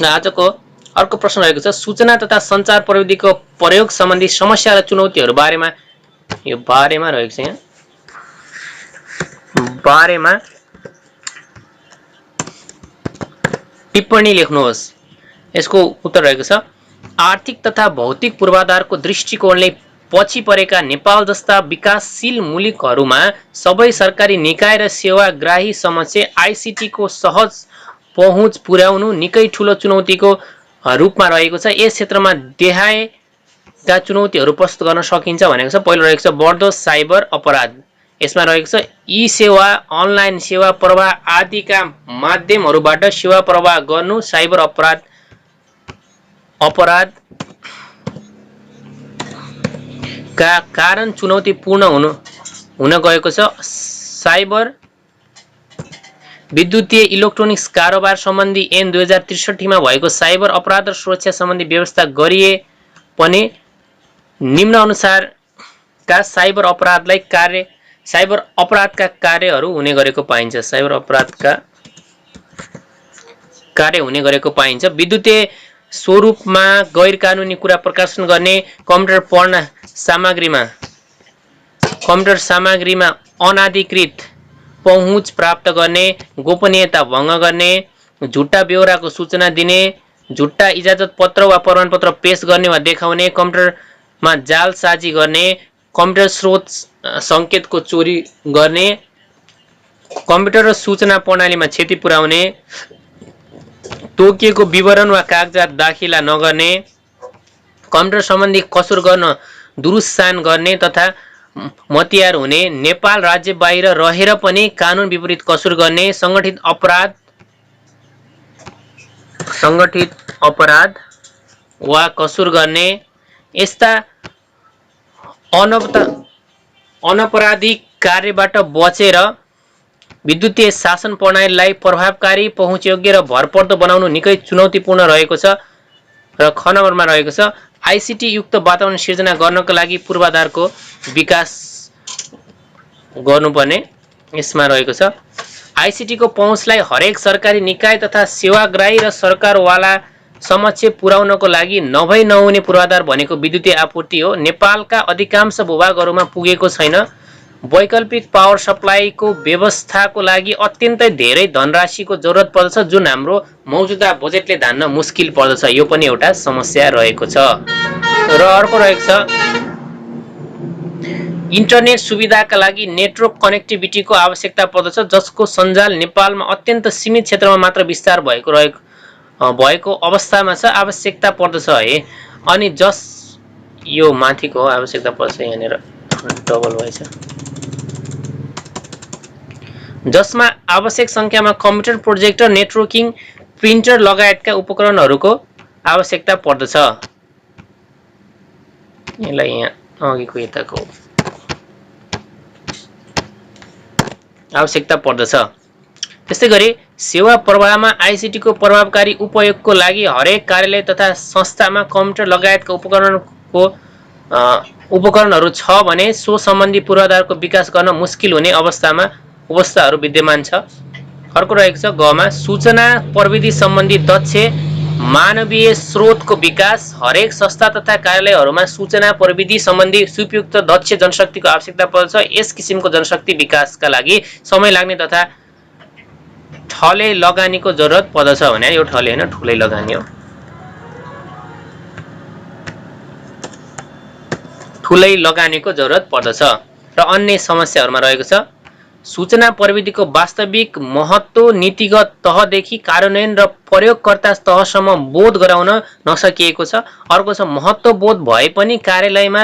[SPEAKER 1] आजको अर्को प्रश्न रहेको छ सूचना तथा सञ्चार प्रविधिको प्रयोग सम्बन्धी समस्या र चुनौतीहरू बारेमा, यो बारेमा रहेको छ, यहाँ बारेमा टिप्पणी लेख्नुहोस्। यसको उत्तर रहेको छ आर्थिक तथा भौतिक पूर्वाधारको दृष्टिकोणले पछि परेका नेपाल जस्ता विकासशील मुलुकहरूमा सबै सरकारी निकाय र सेवाग्राही समक्ष आईसीटी को सहज पहुँच पुर्याउनु निकै ठूलो चुनौतीको रूपमा रहेको छ। यस क्षेत्रमा देखाएका चुनौतीहरू प्रस्तुत गर्न सकिन्छ भनेको छ। पहिलो रहेको छ बढ्दो साइबर अपराध। यसमा रहेको छ ई सेवा, अनलाइन सेवा प्रवाह आदिका माध्यमहरूबाट सेवा प्रवाह गर्नु साइबर अपराध का कारण चुनौतीपूर्ण हुन गएको छ। साइबर विद्युतीय इलेक्ट्रोनिक्स कारोबार सम्बन्धी ऐन 2063 मा भएको साइबर अपराध र सुरक्षा सम्बन्धी व्यवस्था गरिए पनि निम्न अनुसारका साइबर अपराधका कार्यहरू हुने गरेको पाइन्छ। साइबर अपराधका कार्य हुने गरेको पाइन्छ। विद्युतीय स्वरूपमा गैर कानुनी कुरा प्रकाशन गर्ने, कम्प्युटर सामग्रीमा अनाधिकृत पहुँच प्राप्त गर्ने, गोपनीयता भङ्ग गर्ने, झुट्टा बेहोराको सूचना दिने, झुट्टा इजाजत पत्र वा प्रमाणपत्र पेश गर्ने वा देखाउने, कम्प्युटरमा जालसाजी गर्ने, कम्प्युटर स्रोत सङ्केतको चोरी गर्ने, कम्प्युटर र सूचना प्रणालीमा क्षति पुर्याउने, तोकिएको विवरण वा कागजात दाखिला नगर्ने, कम्प्युटर सम्बन्धी कसुर गर्न दुरुत्सान गर्ने तथा मतियार हुने, नेपाल राज्य बाहिर रहेर पनि कानुन विपरीत कसुर गर्ने, संगठित अपराध वा कसुर गर्ने, यस्ता अनपराधिक कार्यबाट बचेर विद्युतीय शासन प्रणालीलाई प्रभावकारी, पहुँचयोग्य र भरपर्दो बनाउनु निकै चुनौतीपूर्ण रहेको छ। र ख नम्बरमा रहेको छ आईसीटी युक्त वातावरण सिर्जना गर्नको लागि पूर्वाधारको विकास गर्नुपर्ने। यसमा रहेको छ आईसीटी को पहुँचलाई हरेक सरकारी निकाय तथा सेवाग्राही र सरकारवाला समक्ष पुर्याउनको लागि नभई नहुने पूर्वाधार भनेको विद्युतीय आपूर्ति हो। नेपालका अधिकांश भूभागहरूमा पुगेको छैन। वैकल्पिक पावर सप्लाईको व्यवस्थाको लागि अत्यन्तै धेरै धनराशिको जरुरत पर्दछ, जुन हाम्रो मौजूदा बजेटले धान्न मुस्किल पर्दछ। यो पनि एउटा समस्या रहेको छ। र अर्को रहेको छ इन्टरनेट सुविधाका लागि नेटवर्क कनेक्टिभिटीको आवश्यकता पर्दछ, जसको सञ्जाल नेपालमा अत्यन्त सीमित क्षेत्रमा मात्र विस्तार भएको अवस्थामा छ। आवश्यकता पर्दछ है। अनि यो माथिको आवश्यकता पर्छ, यहाँनिर डबल भएछ, जसमा आवश्यक संख्यामा कम्प्युटर, प्रोजेक्टर, नेटवर्किङ, प्रिन्टर लगायतका उपकरणहरूको आवश्यकता पर्दछ। यसलाई यहाँ अघिको यताको आवश्यकता पर्दछ। त्यस्तै गरी सेवा प्रवाहमा आईसीटीको प्रभावकारी उपयोगको लागि हरेक कार्यालय तथा संस्थामा कम्प्युटर लगायतका उपकरणहरू छ भने सो सम्बन्धी पूर्वाधारको विकास गर्न मुस्किल हुने अवस्थाहरू विद्यमान छ। अर्को रहेको छ गमा सूचना प्रविधि सम्बन्धी दक्ष मानवीय स्रोतको विकास। हरेक संस्था तथा कार्यालयहरूमा सूचना प्रविधि सम्बन्धी उपयुक्त दक्ष जनशक्तिको आवश्यकता पर्छ। यस किसिमको जनशक्ति विकासका लागि समय लाग्ने तथा ठले लगानीको जरुरत पर्दछ भने यो ठले हैन, ठुलै लगानी हो। ठुलै लगानीको जरुरत पर्दछ। र अन्य समस्याहरूमा रहेको छ सूचना प्रविधिको वास्तविक महत्त्व नीतिगत तहदेखि कार्यान्वयन र प्रयोगकर्ता तहसम्म बोध गराउन नसकिएको छ। अर्को छ महत्त्व बोध भए पनि कार्यालयमा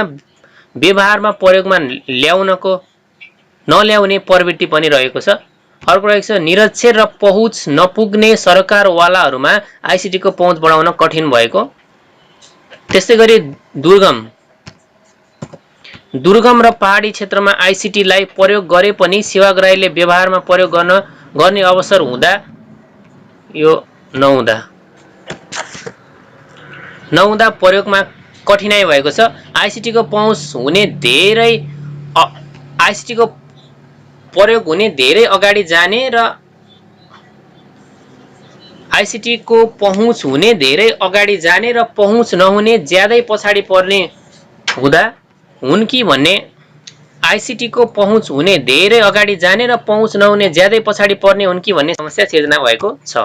[SPEAKER 1] व्यवहारमा प्रयोगमा नल्याउने प्रवृत्ति पनि रहेको छ। अर्को रहेको छ निरक्षर र पहुँच नपुग्ने सरकारवालाहरूमा आईसीटीको पहुँच बढाउन कठिन भएको। त्यस्तै गरी दुर्गम र पहाडी क्षेत्रमा आईसीटीलाई प्रयोग गरे पनि सेवाग्राहीले व्यवहारमा प्रयोग गर्ने अवसर नहुँदा प्रयोगमा कठिनाइ भएको छ। आईसीटीको प्रयोग हुने धेरै अगाडि जाने र आईसीटीको पहुँच हुने धेरै अगाडि जाने र पहुँच नहुने ज्यादै पछाडि पर्ने हुन् कि भन्ने आईसीटीको पहुँच हुने धेरै अगाडि जाने र पहुँच नहुने ज्यादै पछाडि पर्ने हुन् कि भन्ने समस्या सिर्जना भएको छ।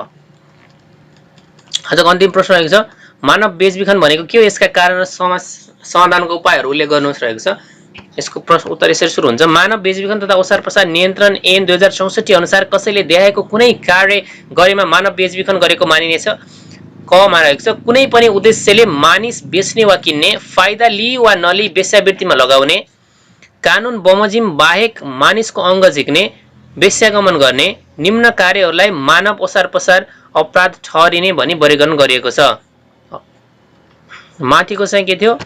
[SPEAKER 1] आजको अन्तिम प्रश्न रहेको छ मानव बेचबिखन भनेको के हो, यसका कारण र समाधानको उपायहरू उल्लेख गर्नुहोस् रहेको छ। यसको प्रश्न उत्तर यसरी सुरु हुन्छ मानव बेचबिखन तथा ओसार पसार नियन्त्रण ऐन 2064 अनुसार कसैले देखाएको कुनै कार्य गरेमा मानव बेचबिखन गरेको मानिनेछ। क मा रहेको छ कुनै पनि उद्देश्यले मानिस बेच्ने वा किन्ने, फाइदा लिई वा नलिई वेश्यावृत्तिमा लगाउने, कानुन बमोजिम बाहेक मानिसको अङ्ग झिक्ने, वेश्यागमन गर्ने, निम्न कार्यहरूलाई मानव ओसार पसार अपराध ठहरिने भनी वर्गीकरण गरिएको छ। माथिको चाहिँ के थियो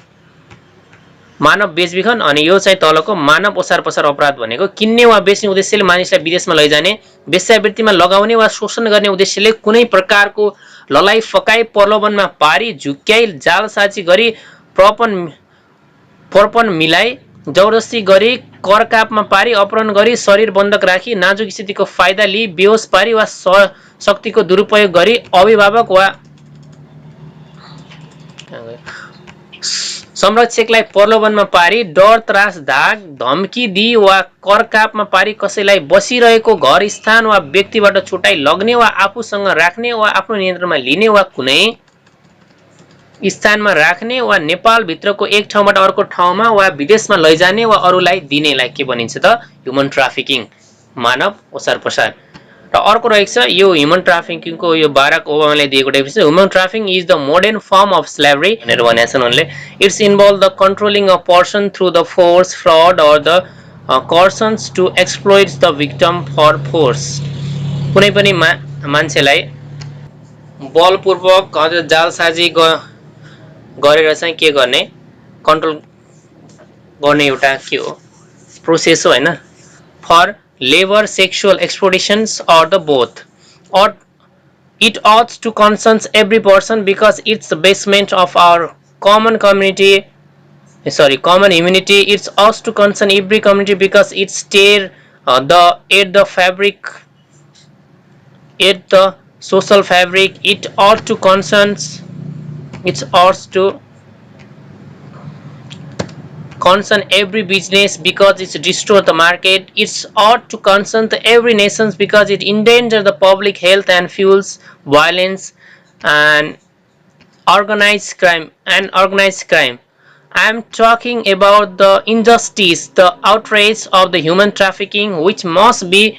[SPEAKER 1] मानव बेचबिखन, अनि यो चाहिँ तलको मानव ओसार पसार अपराध भनेको किन्ने वा बेच्ने उद्देश्यले मानिसलाई विदेशमा लैजाने, वेश्यावृत्तिमा लगाउने वा शोषण गर्ने उद्देश्यले कुनै प्रकारको ललाई फकाई प्रलोभनमा पारी झुक्याई जालसाजी गरी पर्पन मिलाई जबरजस्ती गरी करकापमा पारी अपहरण गरी शरीर बन्धक राखी नाजुक स्थितिको फाइदा लिई बेहोस पारी वा शक्तिको दुरुपयोग गरी अभिभावक वा संरक्षकलाई प्रलोभनमा पारी डर त्रास धाक धम्की दिई वा करकापमा पारी कसैलाई बसिरहेको घर स्थान वा व्यक्तिबाट छुटाई लग्ने वा आफूसँग राख्ने वा आफ्नो नियन्त्रणमा लिने वा कुनै स्थानमा राख्ने वा नेपाल भित्रको एक ठाउँबाट अर्को ठाउँमा वा विदेशमा लैजाने वा अरूलाई दिनेलाई के भनिन्छ त ह्युमन ट्राफिकिङ, मानव ओसार पसार। र अर्को रहेको छ यो ह्युमन ट्राफिकिङको यो बाराक ओबामाले दिएको definition human trafficking is the modern form of slavery भनेर भनेका छन् उनले। It's involve the controlling a person through the force fraud or the coercions to exploit the victim for force. कुनै पनि मान्छेलाई बलपूर्वक जालसाजी गरेर चाहिँ के गर्ने कन्ट्रोल गर्ने एउटा के हो प्रोसेस हो हैन। For labor, sexual exploitations or the both, or it ought to concern every person because it's the basement of our common humanity. It ought to concern every community because it's tear the social fabric. It ought to concern It's ours to concern every business because it destroys the market. It's ought to concern the every nation because it endangers the public health and fuels violence and organized crime. I'm talking about the injustice, the outrage of the human trafficking, which must be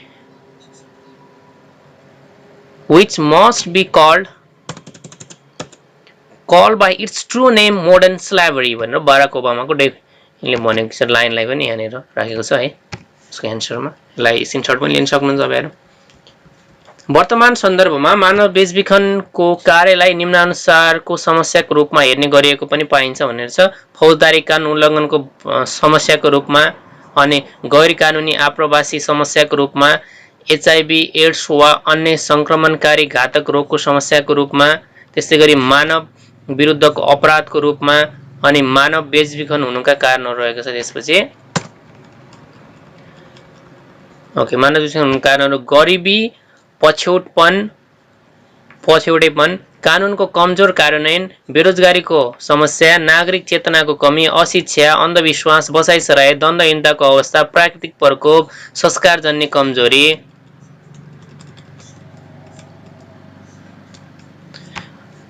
[SPEAKER 1] called by its true name modern slavery भनेर Barack ओबामाको ले भनेको छ लाइनलाई पनि यहाँनिर राखेको छ है उसको एन्सरमा यसलाई स्क्रिनशट पनि लिन सक्नुहुन्छ तपाईहरु वर्तमान सन्दर्भमा मानव बेचबिखनको कार्यलाई निम्नानुसारको समस्याको रूपमा हेर्ने गरिएको पनि पाइन्छ भनेर छ फौजदारी कानुन उल्लङ्घनको समस्याको रूपमा अनि गैर कानुनी आप्रवासी समस्याको रूपमा एचआईभी एड्स वा अन्य संक्रमणकारी घातक रोगको समस्याको रूपमा त्यसैगरी मानव विरुद्धको अपराधको रूपमा अनि मानव बेचबिखन हुनुका कारणहरू रहेको छ त्यसपछि ओके मानव बेचबिखन हुनुका कारणहरू गरिबी पछौटेपन कानुनको कमजोर कार्यान्वयन बेरोजगारीको समस्या नागरिक चेतनाको कमी अशिक्षा अन्धविश्वास बसाइसराई द्वन्द्वहीनताको अवस्था प्राकृतिक प्रकोप संस्कारजन्य कमजोरी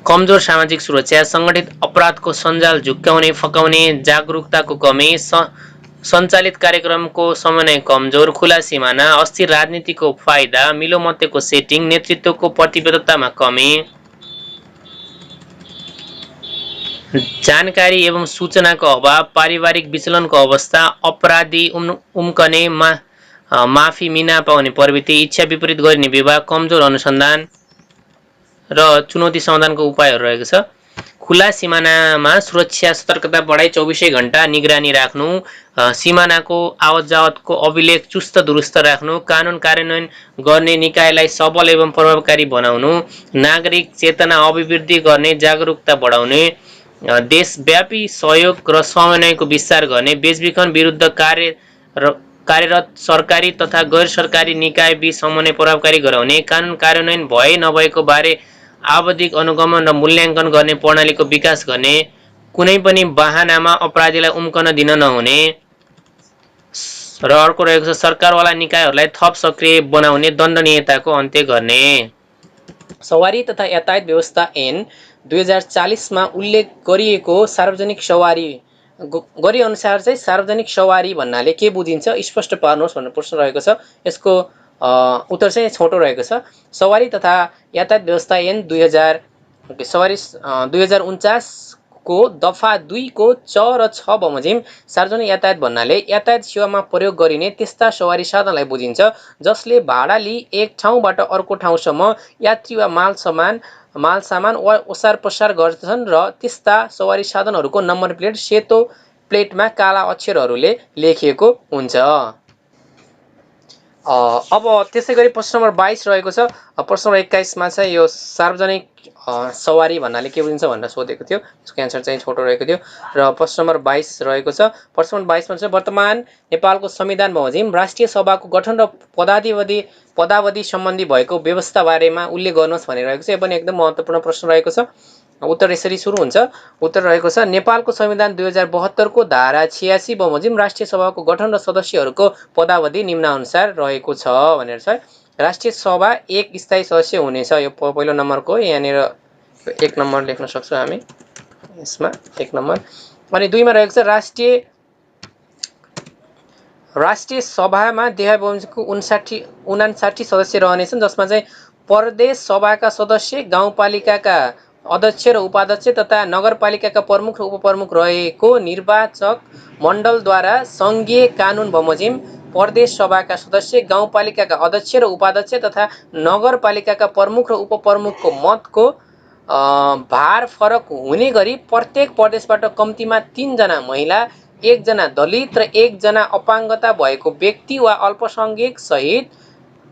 [SPEAKER 1] कमजोर सामाजिक सुरक्षा संगठित अपराधको सञ्जाल झुक्काउने फकाउने जागरुकताको कमी सञ्चालित कार्यक्रमको समन्वय कमजोर खुला सिमाना अस्थिर राजनीतिको फाइदा मिलोमत्यको सेटिङ नेतृत्वको प्रतिबद्धतामा कमी जानकारी एवं सूचनाको अभाव पारिवारिक विचलनको अवस्था अपराधी उम्कने माफी मिना पाउने प्रवृत्ति इच्छा विपरीत गरिने विवाह कमजोर अनुसन्धान र चुनौती समाधानको उपायहरू रहेको छ खुला सिमानामा सुरक्षा सतर्कता बढाई 24 घण्टा निगरानी राख्नु सिमानाको आवतजावतको अभिलेख चुस्त दुरुस्त राख्नु कानुन कार्यान्वयन गर्ने निकायलाई सबल एवं प्रभावकारी बनाउनु नागरिक चेतना अभिवृद्धि गर्ने जागरुकता बढाउने देशव्यापी सहयोग र समन्वयको विस्तार गर्ने बेचबिखन विरुद्ध कार्यरत सरकारी तथा गैर सरकारी निकाय बीच समन्वय प्रभावकारी गराउने कानुन कार्यान्वयन भए नभएको बारे आवधिक अनुगमन र मूल्याङ्कन गर्ने प्रणालीको विकास गर्ने कुनै पनि बहानामा अपराधीलाई उम्कन दिन नहुने र अर्को रहेको छ सरकारवाला निकायहरूलाई थप सक्रिय बनाउने दण्डनीयताको अन्त्य गर्ने सवारी तथा यातायात व्यवस्था ऐन 2040 मा उल्लेख गरिएको सार्वजनिक सवारी गरी अनुसार चाहिँ सार्वजनिक सवारी भन्नाले के बुझिन्छ स्पष्ट पार्नुहोस् भन्ने प्रश्न रहेको छ यसको उत्तर चाहिँ छोटो रहेको छ सवारी तथा यातायात व्यवस्था ऐन 2049 को दफा 2 को 4 र 6 बमोजिम सार्वजनिक यातायात भन्नाले यातायात सेवामा प्रयोग गरिने त्यस्ता सवारी साधनलाई बुझिन्छ जसले भाडा लिई एक ठाउँबाट अर्को ठाउँसम्म यात्री वा माल सामान वा ओसार पसार गर्छन् र त्यस्ता सवारी साधनहरूको नम्बर प्लेट सेतो प्लेटमा काला अक्षरहरूले लेखिएको हुन्छ अब त्यसैगरी प्रश्न नम्बर 22 रहेको छ प्रश्न नम्बर 21 मा चाहिँ यो सार्वजनिक सवारी भन्नाले के बुझिन्छ भनेर सोधेको थियो यसको आन्सर चाहिँ छोटो रहेको थियो र प्रश्न नम्बर 22 रहेको छ प्रश्न नम्बर 22 मा चाहिँ वर्तमान नेपालको संविधान बमोजिम राष्ट्रिय सभाको गठन र पदावधि सम्बन्धी भएको व्यवस्था बारेमा उल्लेख गर्नुहोस् भनिरहेको छ यो पनि एकदम महत्त्वपूर्ण प्रश्न रहेको छ उत्तर यसरी सुरु हुन्छ उत्तर रहेको छ नेपालको संविधान 2072 को धारा 86 बमोजिम राष्ट्रिय सभाको गठन र सदस्यहरूको पदावधि निम्नानुसार रहेको छ भनेर छ राष्ट्रिय सभा एक स्थायी सदस्य हुनेछ यो पहिलो नम्बरको यहाँनिर एक नम्बर लेख्न सक्छौं हामी यसमा एक नम्बर अनि 2 मा रहेको छ राष्ट्रिय सभामा देहाबमोजिमको 59 सदस्य रहनेछन् जसमा चाहिँ प्रदेश सभाका सदस्य गाउँपालिकाका अध्यक्ष र उपाध्यक्ष तथा नगरपालिकाका प्रमुख र उपप्रमुख रहेको निर्वाचक मण्डलद्वारा संघीय कानुन बमोजिम प्रदेश सभाका सदस्य गाउँपालिकाका अध्यक्ष र उपाध्यक्ष तथा नगरपालिकाका प्रमुख र उपप्रमुखको मतको भार फरक हुने गरी प्रत्येक प्रदेशबाट कम्तीमा 3 जना महिला 1 जना दलित र 1 जना अपाङ्गता भएको व्यक्ति वा अल्पसंख्यक सहित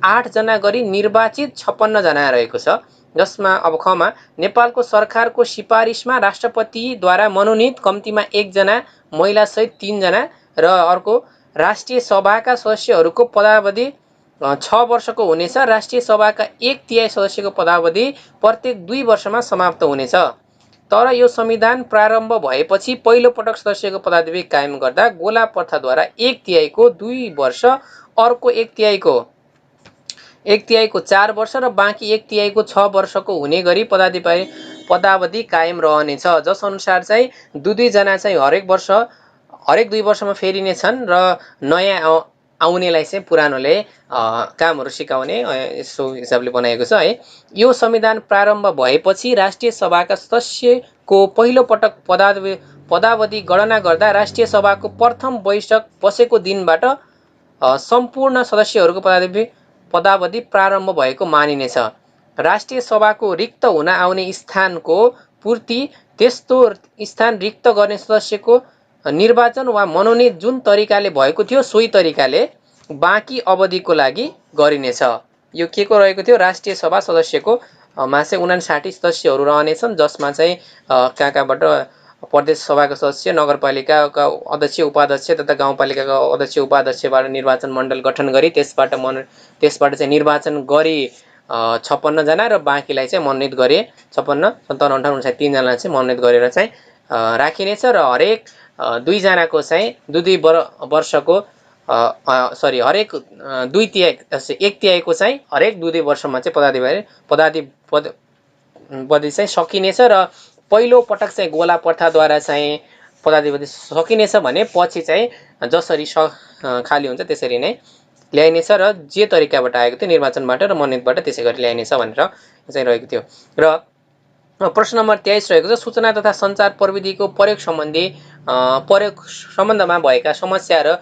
[SPEAKER 1] 8 जना गरी निर्वाचित 56 जना रहेको छ जसमा अब खमा नेपालको सरकारको सिफारिसमा राष्ट्रपतिद्वारा मनोनित कम्तीमा 1 जना महिला सहित 3 जना र अर्को राष्ट्रिय सभाका सदस्यहरूको पदावधि 6 वर्षको हुनेछ राष्ट्रिय सभाका 1/3 सदस्यको पदावधि प्रत्येक 2 वर्षमा समाप्त हुनेछ तर यो संविधान प्रारम्भ भएपछि पहिलो पटक सदस्यको पदावधि कायम गर्दा गोलापर्थाद्वारा 1/3 2 वर्ष, अर्को 1/3 4 वर्ष र बाँकी 1/3 6 वर्षको हुने गरी पदावधि कायम रहनेछ, जस अनुसार चाहिँ दुई जना चाहिँ हरेक 2 वर्षमा फेरिनेछन् र नयाँ आउनेलाई चाहिँ पुरानोले कामहरू सिकाउने यसो हिसाबले बनाएको छ है। यो संविधान प्रारम्भ भएपछि राष्ट्रिय सभाका सदस्यको पहिलो पटक पदावधि गणना गर्दा राष्ट्रिय सभाको प्रथम बैठक बसेको दिनबाट सम्पूर्ण सदस्यहरूको पदावधि प्रारम्भ भएको मानिनेछ। राष्ट्रिय सभाको रिक्त हुन आउने स्थानको पूर्ति, त्यस्तो स्थान रिक्त गर्ने सदस्यको निर्वाचन वा मनोनित जुन तरिकाले भएको थियो सोही तरिकाले बाँकी अवधिको लागि गरिनेछ। यो के को रहेको थियो? राष्ट्रिय सभा सदस्यको मा चाहिँ 59 सदस्यहरू रहनेछन्, जसमा चाहिँ कहाँबाट प्रदेश सभाको सदस्य, नगरपालिकाका अध्यक्ष उपाध्यक्ष तथा गाउँपालिकाका अध्यक्ष उपाध्यक्षबाट निर्वाचन मण्डल गठन गरी त्यसबाट चाहिँ निर्वाचन गरी 56 जना र बाँकीलाई चाहिँ मनोनित गरे 56, 57, 58, 59 3जनालाई चाहिँ मनोनित गरेर चाहिँ राखिनेछ र हरेक 2 जनाको चाहिँ 2 वर्षको हरेक 1/3 चाहिँ हरेक 2 वर्षमा चाहिँ पदावधि चाहिँ सकिनेछ र पहिलो पटक चाहिँ गोलापर्थाद्वारा चाहिँ पदावधि सकिनेछ भने पछि चाहिँ जसरी खाली हुन्छ त्यसरी नै ल्याइनेछ र जे तरिकाबाट आएको थियो निर्वाचनबाट र मनोनितबाट त्यसै गरी ल्याइनेछ भनेर चाहिँ रहेको थियो। र प्रश्न नम्बर 23 रहेको छ, सूचना तथा सञ्चार प्रविधिको प्रयोग सम्बन्धमा भएका समस्या र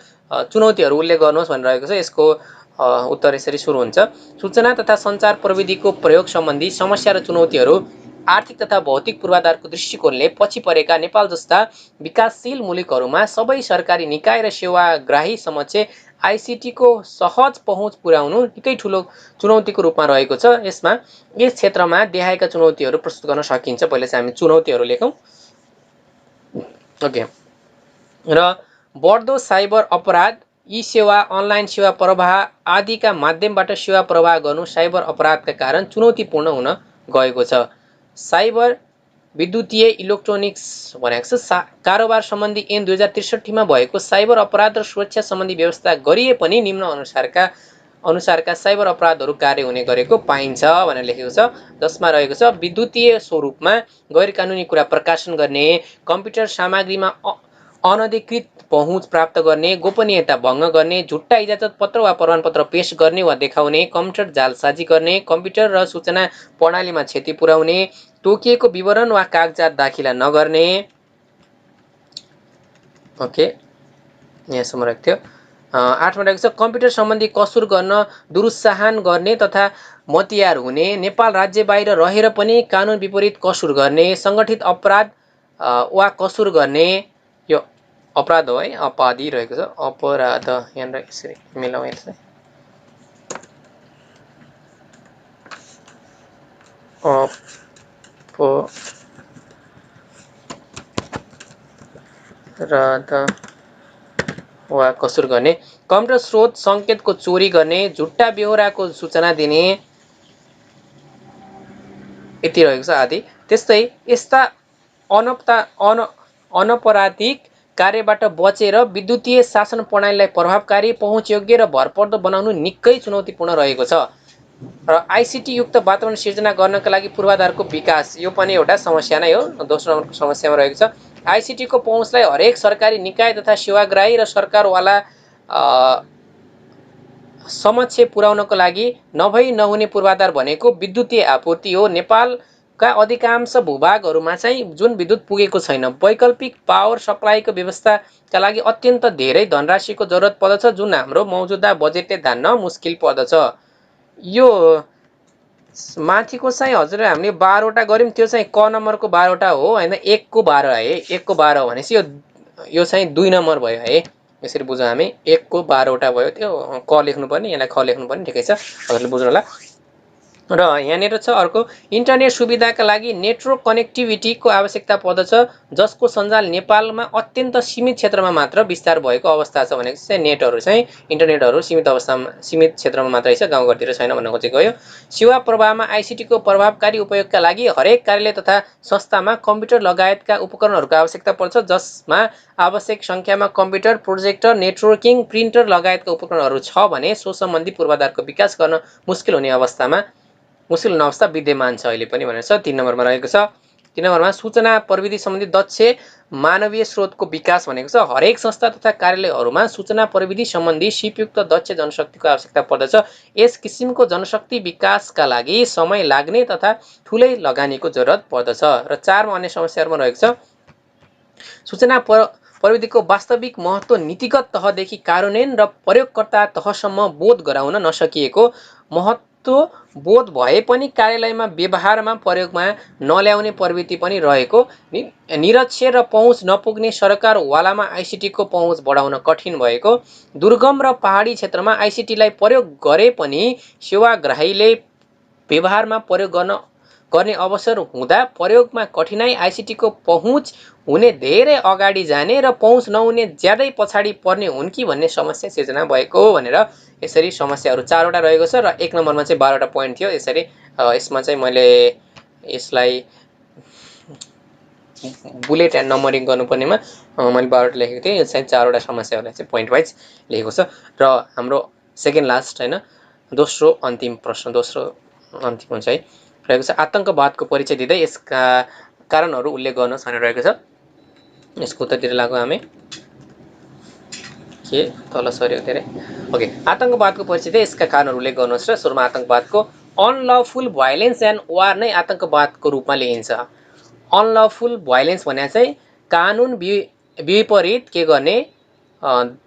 [SPEAKER 1] चुनौतीहरू उल्लेख गर्नुहोस् भनेर रहेको छ। यसको उत्तर यसरी सुरु हुन्छ। सूचना तथा सञ्चार प्रविधिको प्रयोग सम्बन्धी समस्या र चुनौतीहरू आर्थिक तथा भौतिक पूर्वाधारको दृष्टिकोणले पछि परेका नेपाल जस्ता विकासशील मुलुकहरूमा सबै सरकारी निकाय र सेवाग्राही समक्ष आइसिटीको सहज पहुँच पुर्याउनु निकै ठुलो चुनौतीको रूपमा रहेको छ। यस क्षेत्रमा देखाएका चुनौतीहरू प्रस्तुत गर्न सकिन्छ। पहिले चाहिँ हामी चुनौतीहरू लेखौँ। ओके। र बढ्दो साइबर अपराध, ई-सेवा, अनलाइन सेवा प्रवाह आदिका माध्यमबाट सेवा प्रवाह गर्नु साइबर अपराधका कारण चुनौतीपूर्ण हुन गएको छ। साइबर विद्युतीय इलेक्ट्रोनिक्स भनेको छ कारोबार सम्बन्धी ऐन 2063 मा भएको साइबर अपराध र सुरक्षा सम्बन्धी व्यवस्था गरिए पनि निम्न अनुसारका साइबर अपराधहरू कार्य हुने गरेको पाइन्छ भनेर लेखेको छ, जसमा रहेको छ विद्युतीय स्वरूपमा गैरकानुनी कुरा प्रकाशन गर्ने, कम्प्युटर सामग्रीमा अनधिकृत पहुँच प्राप्त गर्ने, गोपनीयता भङ्ग गर्ने, झुट्टा इजाजत पत्र वा प्रमाणपत्र पेश गर्ने वा देखाउने, कम्प्युटर जालसाजी गर्ने, कम्प्युटर र सूचना प्रणालीमा क्षति पुर्याउने, तोकिएको विवरण वा कागजात दाखिला नगर्ने। ओके, यहाँसम्म रहेको थियो। 8 मा रहेको छ कम्प्युटर सम्बन्धी कसुर गर्न दुरुत्साहन गर्ने तथा मतियार हुने, नेपाल राज्य बाहिर रहेर पनि कानुन विपरीत कसुर गर्ने, सङ्गठित अपराध वा कसुर गर्ने। यो अपराध हो है, अपराधी रहेको छ, अपराध यहाँ यसरी मिलाउँ यसलाई। अपराध वा कसुर गर्ने, कम्प्युटर स्रोत सङ्केतको चोरी गर्ने, झुट्टा बेहोराको सूचना दिने, यति रहेको छ आदि। त्यस्तै यस्ता अनपराधिक कार्यबाट बचेर विद्युतीय शासन प्रणालीलाई प्रभावकारी, पहुँचयोग्य र भरपर्दो बनाउनु निकै चुनौतीपूर्ण रहेको छ। र आइसिटी युक्त वातावरण सिर्जना गर्नका लागि पूर्वाधारको विकास, यो पनि एउटा समस्या नै हो। दोस्रो नम्बरको समस्यामा रहेको छ आइसिटीको पहुँचलाई हरेक सरकारी निकाय तथा सेवाग्राही र सरकारवाला समक्ष पुर्याउनको लागि नहुने पूर्वाधार भनेको विद्युतीय आपूर्ति हो। नेपालका अधिकांश भूभागहरूमा चाहिँ जुन विद्युत पुगेको छैन, वैकल्पिक पावर सप्लाईको व्यवस्थाका लागि अत्यन्त धेरै धनराशिको जरुरत पर्दछ, जुन हाम्रो मौजुदा बजेटले धान्न मुस्किल पर्दछ। यो माथिको चाहिँ हजुरले हामीले 12 वटा गर्यौँ, त्यो चाहिँ क नम्बरको 12 वटा हो हैन, 1 को 12 है। 1 को 12 भनेपछि यो चाहिँ 2 नम्बर भयो है। यसरी बुझौँ हामी, 1 को 12 वटा भयो। त्यो क लेख्नुपर्ने, यसलाई ख लेख्नुपर्ने, ठिकै छ, हजुरले बुझ्नु होला। र यहाँनिर छ अर्को, इन्टरनेट सुविधाका लागि नेटवर्क कनेक्टिभिटीको आवश्यकता पर्दछ, जसको सञ्जाल नेपालमा अत्यन्त सीमित क्षेत्रमा मात्र विस्तार भएको अवस्था छ भनेको चाहिँ नेटहरू चाहिँ इन्टरनेटहरू सीमित अवस्थामा सीमित क्षेत्रमा मात्रै छ, गाउँघरतिर छैन भन्न खोजेको हो। सेवा प्रवाहमा आइसिटीको प्रभावकारी उपयोगका लागि हरेक कार्यालय तथा संस्थामा कम्प्युटर लगायतका उपकरणहरूको आवश्यकता पर्छ, जसमा आवश्यक सङ्ख्यामा कम्प्युटर, प्रोजेक्टर, नेटवर्किङ, प्रिन्टर लगायतका उपकरणहरू छ भने सो सम्बन्धी पूर्वाधारको विकास गर्न मुस्किल हुने अवस्था विद्यमान छ अहिले पनि भनेर छ। 3 नम्बरमा रहेको छ। 3 नम्बरमा सूचना प्रविधि सम्बन्धी दक्ष मानवीय स्रोतको विकास भनेको छ। हरेक संस्था तथा कार्यालयहरूमा सूचना प्रविधि सम्बन्धी सिपयुक्त दक्ष जनशक्तिको आवश्यकता पर्दछ। यस किसिमको जनशक्ति विकासका लागि समय लाग्ने तथा ठुलै लगानीको जरुरत पर्दछ। र 4 मा अन्य समस्याहरूमा रहेको छ, सूचना प्रविधिको वास्तविक महत्त्व नीतिगत तहदेखि कार्यान्वयन र प्रयोगकर्ता तहसम्म बोध गराउन नसकिएको, महत्त्व बोध भए पनि कार्यालयमा व्यवहारमा प्रयोगमा नल्याउने प्रवृत्ति पनि रहेको, निरक्षर र पहुँच नपुग्ने सरकारवालामा आइसिटीको पहुँच बढाउन कठिन भएको, दुर्गम र पहाडी क्षेत्रमा आइसिटीलाई प्रयोग गरे पनि सेवाग्राहीले व्यवहारमा प्रयोग गर्ने अवसर हुँदा प्रयोगमा कठिनाई, आइसिटीको पहुँच हुने धेरै अगाडि जाने र पहुँच नहुने ज्यादै पछाडि पर्ने हुन् कि भन्ने समस्या सिर्जना भएको भनेर यसरी समस्याहरू 4 वटा रहेको छ। र 1 नम्बरमा चाहिँ 12 वटा पोइन्ट थियो। यसरी यसमा चाहिँ मैले यसलाई बुलेट एन्ड नम्बरिङ गर्नुपर्नेमा मैले 12 वटा लेखेको थिएँ। यो चाहिँ 4 वटा समस्याहरूलाई चाहिँ पोइन्ट वाइज लेखेको छ। र हाम्रो सेकेन्ड लास्ट हैन, दोस्रो अन्तिम प्रश्न, दोस्रो अन्तिम हुन्छ है, रहेको छ, आतंकवादको परिचय दिँदै यसका कारणहरू उल्लेख गर्नुहोस् भनेर रहेको छ। यसको उत्तरतिर लागौँ हामी। के तल सर्यो धेरै। ओके, आतंकवादको परिचय दिँदै यसका कारणहरू उल्लेख गर्नुहोस्। र सुरुमा आतंकवादको अनलफुल भाइलेन्स एन्ड वार नै आतंकवादको रूपमा लिइन्छ। अनलफुल भाइलेन्स भने चाहिँ कानुन विपरीत के गर्ने,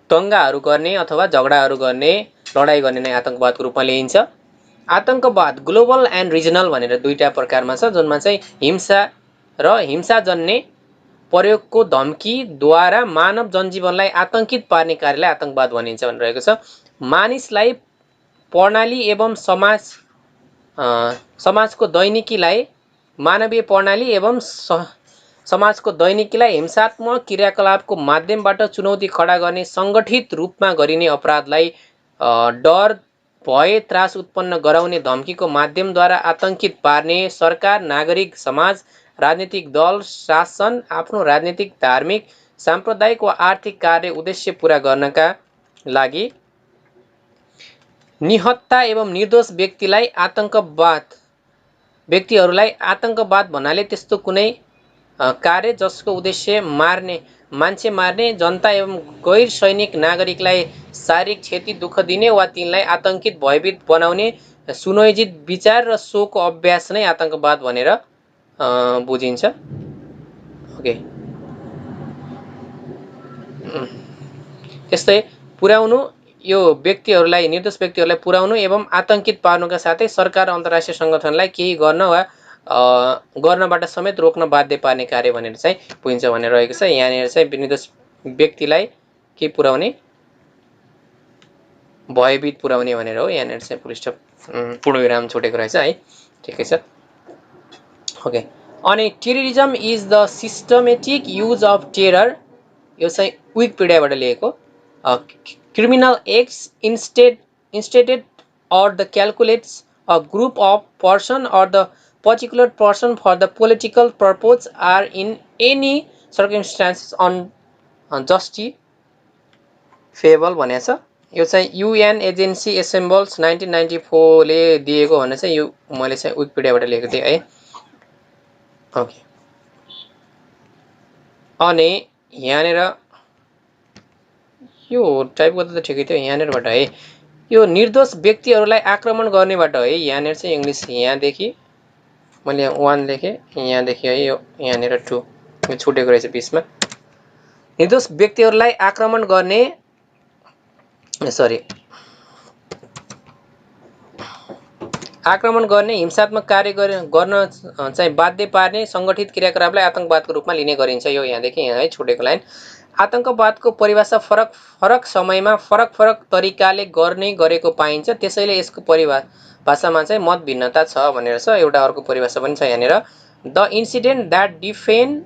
[SPEAKER 1] दङ्गाहरू गर्ने अथवा झगडाहरू गर्ने, लडाइँ गर्ने नै आतंकवादको रूपमा लिइन्छ। आतंकवाद ग्लोबल एन्ड रिजनल भनेर दुईटा प्रकारमा छ, जुनमा चाहिँ हिंसा र हिंसाजन्य प्रयोगको धम्कीद्वारा मानव जनजीवनलाई आतंकित पार्ने कार्यलाई आतंकवाद भनिन्छ भनेर रहेको छ। मानिसलाई प्रणाली एवं समाजको दैनिकीलाई मानवीय प्रणाली एवं समाजको दैनिकीलाई हिंसात्मक क्रियाकलापको माध्यमबाट चुनौती खडा गर्ने सङ्गठित रूपमा गरिने अपराधलाई डर, भय, त्रास उत्पन्न गराउने धम्कीको माध्यमद्वारा आतंकित पार्ने सरकार, नागरिक समाज, राजनीतिक दल, शासन आफ्नो राजनीतिक, धार्मिक, साम्प्रदायिक वा आर्थिक कार्य उद्देश्य पूरा गर्नका लागि निहत्था एवं निर्दोष व्यक्तिहरूलाई आतंकवाद भन्नाले त्यस्तो कुनै कार्य जसको उद्देश्य मान्छे मार्ने, जनता एवं गैर सैनिक नागरिकलाई शारीरिक क्षति, दुःख दिने वा तिनलाई आतंकित, भयभीत बनाउने सुनियोजित विचार र सोको अभ्यास नै आतंकवाद भनेर बुझिन्छ। ओके, त्यस्तै पुर्याउनु, यो व्यक्तिहरूलाई, निर्दोष व्यक्तिहरूलाई पुर्याउनु एवं आतंकित पार्नुका साथै सरकार, अन्तर्राष्ट्रिय सङ्गठनलाई केही गर्न वा गर्नबाट समेत रोक्न बाध्य पार्ने कार्य भनेर चाहिँ बुझिन्छ भनेर रहेको छ। यहाँनिर चाहिँ निर्दोष व्यक्तिलाई के पुर्याउने, भयभीत पुर्याउने भनेर हो। यहाँनिर चाहिँ फुल स्टप पूर्णविराम छुटेको रहेछ है, ठिकै छ। ओके, अनि terrorism is the systematic use of terror, यो चाहिँ विकिपिडियाबाट लिएको। Criminal acts instated or the calculates a group of person or the particular person for the political purpose are in any circumstances unjustifiable भनेको छ। यो चाहिँ UN agency एसेम्बल्स 1994 ले दिएको भने चाहिँ यो मैले चाहिँ विकिपिडियाबाट लेखेको थिएँ है। ओके, अनि यहाँनिर यो टाइप गर्दा त ठिकै थियो, यहाँनिरबाट है, यो निर्दोष व्यक्तिहरूलाई आक्रमण गर्नेबाट है। यहाँनिर चाहिँ इङ्ग्लिस यहाँदेखि मैले 1 लेखेँ, यहाँदेखि है, यो यहाँनिर 2 यो छुटेको रहेछ बिचमा। निर्दोष व्यक्तिहरूलाई आक्रमण गर्ने, हिंसात्मक कार्य गर्न चाहिँ बाध्य पार्ने सङ्गठित क्रियाकलापलाई आतंकवादको रूपमा लिने गरिन्छ। यो यहाँदेखि यहाँ है छुटेको लाइन। आतंकवादको परिभाषा फरक समयमा फरक तरिकाले गर्ने गरेको पाइन्छ, त्यसैले यसको भाषामा चाहिँ मत भिन्नता छ भनेर छ। एउटा अर्को परिभाषा पनि छ यहाँनिर, the incident that define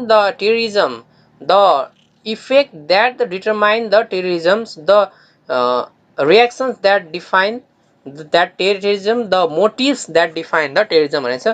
[SPEAKER 1] the terrorism, the effect that determine the terrorisms, the reactions that define that terrorism, the motives that define the terrorism भनेको छ।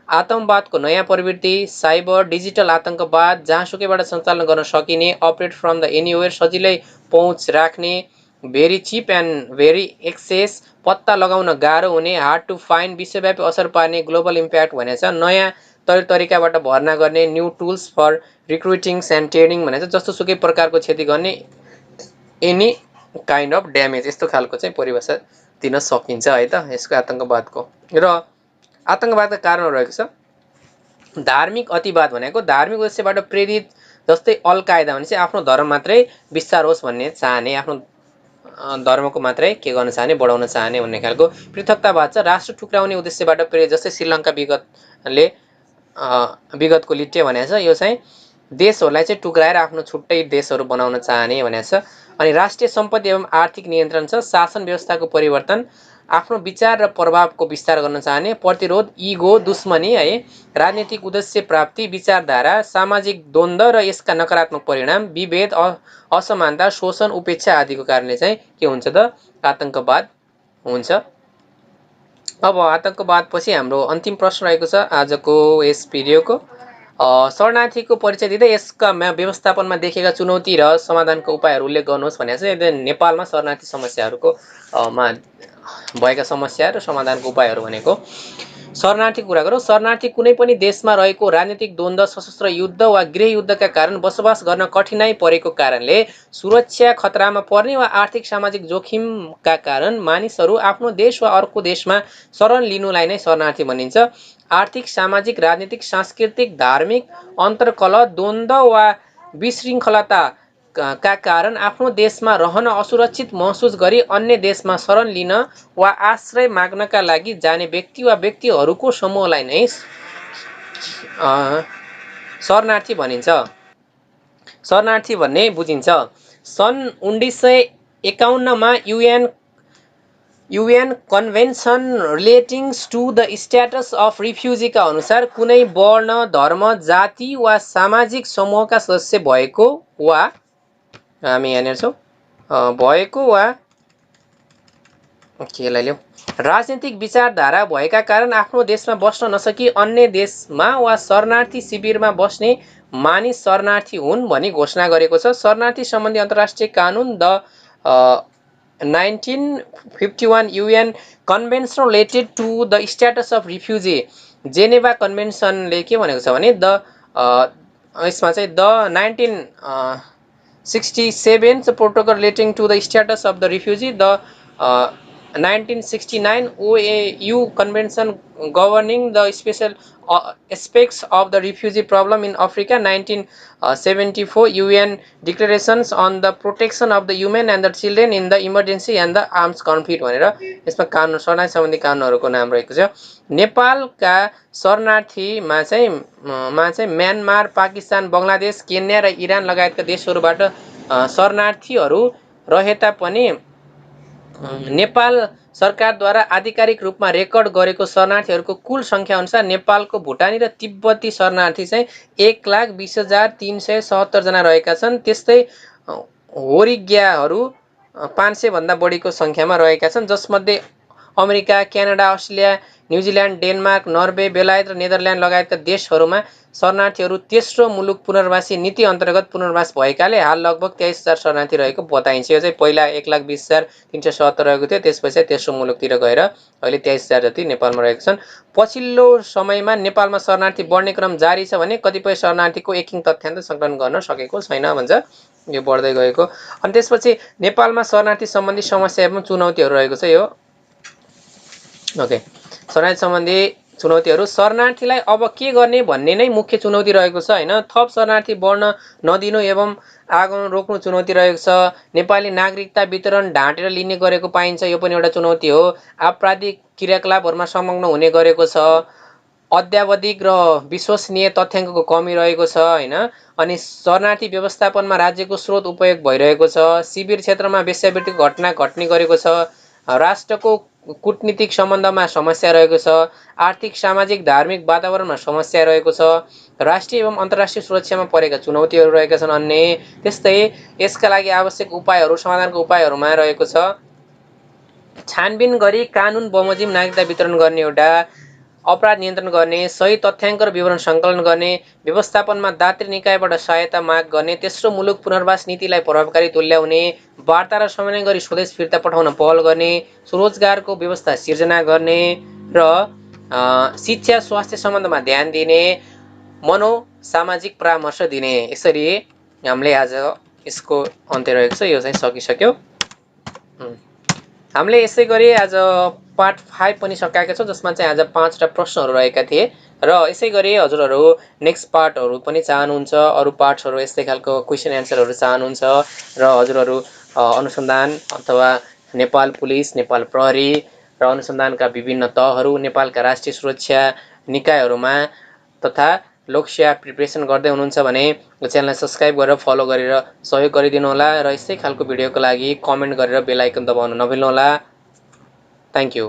[SPEAKER 1] आतंकवादको नयाँ प्रवृत्ति, साइबर डिजिटल आतंकवाद, जहाँसुकैबाट सञ्चालन गर्न सकिने, अपरेट फ्रम द एनीवेयर, सजिलै पहुँच राख्ने, very cheap and very access, पत्ता लगाउन गाह्रो हुने, हार्ड टु फाइन्ड, विश्वव्यापी असर पार्ने, ग्लोबल इम्प्याक्ट भनेको छ। नयाँ तरिकाबाट भर्ना गर्ने, new tools for recruitings and training भनेको छ। जस्तो सुकै प्रकारको क्षति गर्ने, एनी काइन्ड अफ ड्यामेज, यस्तो खालको चाहिँ परिभाषा दिन सकिन्छ है त यसको आतंकवादको। र आतंकवादका कारणहरू रहेको छ, धार्मिक अतिवाद भनेको धार्मिक उद्देश्यबाट प्रेरित, जस्तै अल कायदा भने चाहिँ आफ्नो धर्म मात्रै विस्तार होस् भन्ने चाहने, आफ्नो धर्मको मात्रै के गर्न चाहने, बढाउन चाहने भन्ने खालको। पृथकतावाद छ राष्ट्र टुक्राउने उद्देश्यबाट प्रेरित, जस्तै श्रीलङ्का विगतको लिट्टे भनेको छ। यो चाहिँ देशहरूलाई चाहिँ टुक्राएर आफ्नो छुट्टै देशहरू बनाउन चाहने भनेको छ। अनि राष्ट्रिय सम्पत्ति एवं आर्थिक नियन्त्रण छ, शासन व्यवस्थाको परिवर्तन, आफ्नो विचार र प्रभावको विस्तार गर्न चाहने, प्रतिरोध, इगो, दुश्मनी है, राजनीतिक उद्देश्य प्राप्ति, विचारधारा, सामाजिक द्वन्द्व र यसका नकारात्मक परिणाम, विभेद, असमानता, शोषण, उपेक्षा आदिको कारणले चाहिँ के हुन्छ त आतंकवाद हुन्छ। अब आतंकवाद पछि हाम्रो अन्तिम प्रश्न रहेको छ आजको यस भिडियोको, शरणार्थीको परिचय दिँदै यसका व्यवस्थापनमा देखेका चुनौती र समाधानका उपायहरू उल्लेख गर्नुहोस् भनेको छ। नेपालमा शरणार्थी समस्याहरूको मा भएका समस्या र समाधानको उपायहरू भनेको, शरणार्थीको कुरा गरौँ। शरणार्थी कुनै पनि देशमा रहेको राजनीतिक द्वन्द्व, सशस्त्र युद्ध वा गृहयुद्धका कारण बसोबास गर्न कठिनाइ परेको कारणले, सुरक्षा खतरामा पर्ने वा आर्थिक सामाजिक जोखिमका कारण मानिसहरू आफ्नो देश वा अर्को देशमा शरण लिनुलाई नै शरणार्थी भनिन्छ। आर्थिक, सामाजिक, राजनीतिक, सांस्कृतिक, धार्मिक अन्तर्कलह, द्वन्द्व वा विशृङ्खलता का कारण आफ्नो देशमा रहन असुरक्षित महसुस गरी अन्य देशमा शरण लिन वा आश्रय माग्नका लागि जाने व्यक्ति वा व्यक्तिहरूको समूहलाई नै शरणार्थी भनिन्छ, शरणार्थी भन्ने बुझिन्छ। सन् 1951 मा UN convention relatings to the status of रिफ्युजीका अनुसार कुनै वर्ण, धर्म, जाति वा सामाजिक समूहका सदस्य भएको वा हामी यहाँनिर छौँ भएको वा केलाई ल्याऊ राजनीतिक विचारधारा भएका कारण आफ्नो देशमा बस्न नसकी अन्य देशमा वा शरणार्थी शिविरमा बस्ने मानिस शरणार्थी हुन् भनी घोषणा गरेको छ। शरणार्थी सम्बन्धी अन्तर्राष्ट्रिय कानुन the 1951 UN convention related to the status of refugee, Geneva कन्भेन्सनले के भनेको छ भने यसमा चाहिँ the 1967 protocol relating to the status of the refugee, the 1969 OAU convention governing the special aspects of the refugee problem in Africa, 1974 UN declarations on the protection of the women and the children in the emergency and the armed conflict भनेर यसमा कानुन, शरणार्थी सम्बन्धी कानुनहरूको नाम रहेको छ। नेपालका शरणार्थीमा चाहिँ म्यानमार, पाकिस्तान, बङ्गलादेश, केन्या र इरान लगायतका देशहरूबाट शरणार्थीहरू रहे तापनि नेपाल सरकारद्वारा आधिकारिक रूपमा रेकर्ड गरेको शरणार्थीहरूको कुल सङ्ख्या अनुसार नेपालको भुटानी र तिब्बती शरणार्थी चाहिँ 1,20,377 जना रहेका छन्। त्यस्तै रोहिङ्ग्याहरू 500 भन्दा बढीको सङ्ख्यामा रहेका छन्, जसमध्ये America, Canada, Australia, New Zealand, Denmark, Norway, बेलायत र नेदरल्यान्ड लगायतका देशहरूमा शरणार्थीहरू तेस्रो मुलुक पुनर्वासी नीति अन्तर्गत पुनर्वास भएकाले हाल लगभग 23,000 शरणार्थी रहेको बताइन्छ। यो चाहिँ पहिला 1,20,377 रहेको थियो, त्यसपछि तेस्रो मुलुकतिर गएर अहिले 23,000 जति नेपालमा रहेका छन्। पछिल्लो समयमा नेपालमा शरणार्थी बढ्ने क्रम जारी छ भने कतिपय शरणार्थीको एकिङ तथ्याङ्क सङ्कलन गर्न सकेको छैन भन्छ, यो बढ्दै गएको। अनि त्यसपछि नेपालमा शरणार्थी सम्बन्धी समस्या एवं चुनौतीहरू रहेको छ। यो ओके, शरणार्थी सम्बन्धी चुनौतीहरू, शरणार्थीलाई अब के गर्ने भन्ने नै मुख्य चुनौती रहेको छ हैन। थप शरणार्थी बढ्न नदिनु एवं आगमन रोक्नु चुनौती रहेको छ। नेपाली नागरिकता वितरण ढाँटेर लिने गरेको पाइन्छ, यो पनि एउटा चुनौती हो। आपराधिक क्रियाकलापहरूमा संलग्न हुने गरेको छ। अद्यावधिक र विश्वसनीय तथ्याङ्कको कमी रहेको छ हैन। अनि शरणार्थी व्यवस्थापनमा राज्यको स्रोत उपयोग भइरहेको छ। शिविर क्षेत्रमा वेश्यावृत्तिको घटना घट्ने गरेको छ। राष्ट्रको कूटनीतिक सम्बन्धमा समस्या रहेको छ, आर्थिक सामाजिक धार्मिक वातावरणमा समस्या रहेको छ, राष्ट्रिय एवं अन्तर्राष्ट्रिय सुरक्षामा परेका चुनौतीहरू रहेका छन् अन्य, त्यस्तै यसका लागि आवश्यक उपायहरू समाधानको उपायहरूमा रहेको छ छानबिन गरी कानुन बमोजिम नागरिकता वितरण गर्ने एउटा, अपराध नियन्त्रण गर्ने, सही तथ्याङ्क र विवरण सङ्कलन गर्ने, व्यवस्थापनमा दात्री निकायबाट सहायता माग गर्ने, तेस्रो मुलुक पुनर्वास नीतिलाई प्रभावकारी तुल्याउने, वार्ता र समन्वय गरी स्वदेश फिर्ता पठाउन पहल गर्ने, स्वरोजगारको व्यवस्था सिर्जना गर्ने र शिक्षा स्वास्थ्य सम्बन्धमा ध्यान दिने, मनोसामाजिक परामर्श दिने। यसरी हामीले आज यसको अन्त्य रहेको छ, यो चाहिँ सकिसक्यो। हामीले यसै गरी आज पार्ट 5 पनि सकाएका छौँ, जसमा चाहिँ आज 5वटा प्रश्नहरू रहेका थिए र यसै गरी हजुरहरू नेक्स्ट पार्टहरू पनि चाहनुहुन्छ, अरू पार्ट्सहरू यस्तै खालको क्वेसन एन्सरहरू चाहनुहुन्छ र हजुरहरू अनुसन्धान अथवा नेपाल पुलिस, नेपाल प्रहरी र अनुसन्धानका विभिन्न तहहरू, नेपालका राष्ट्रिय सुरक्षा निकायहरूमा तथा लोकसेवा प्रिपरेसन गर्दै हुनुहुन्छ भने च्यानललाई सब्सक्राइब गरेर फलो गरेर सहयोग गरिदिनु होला र यस्तै खालको भिडियोको लागि कमेन्ट गरेर बेल आइकन दबाउन नभुल्नुहोला। Thank you.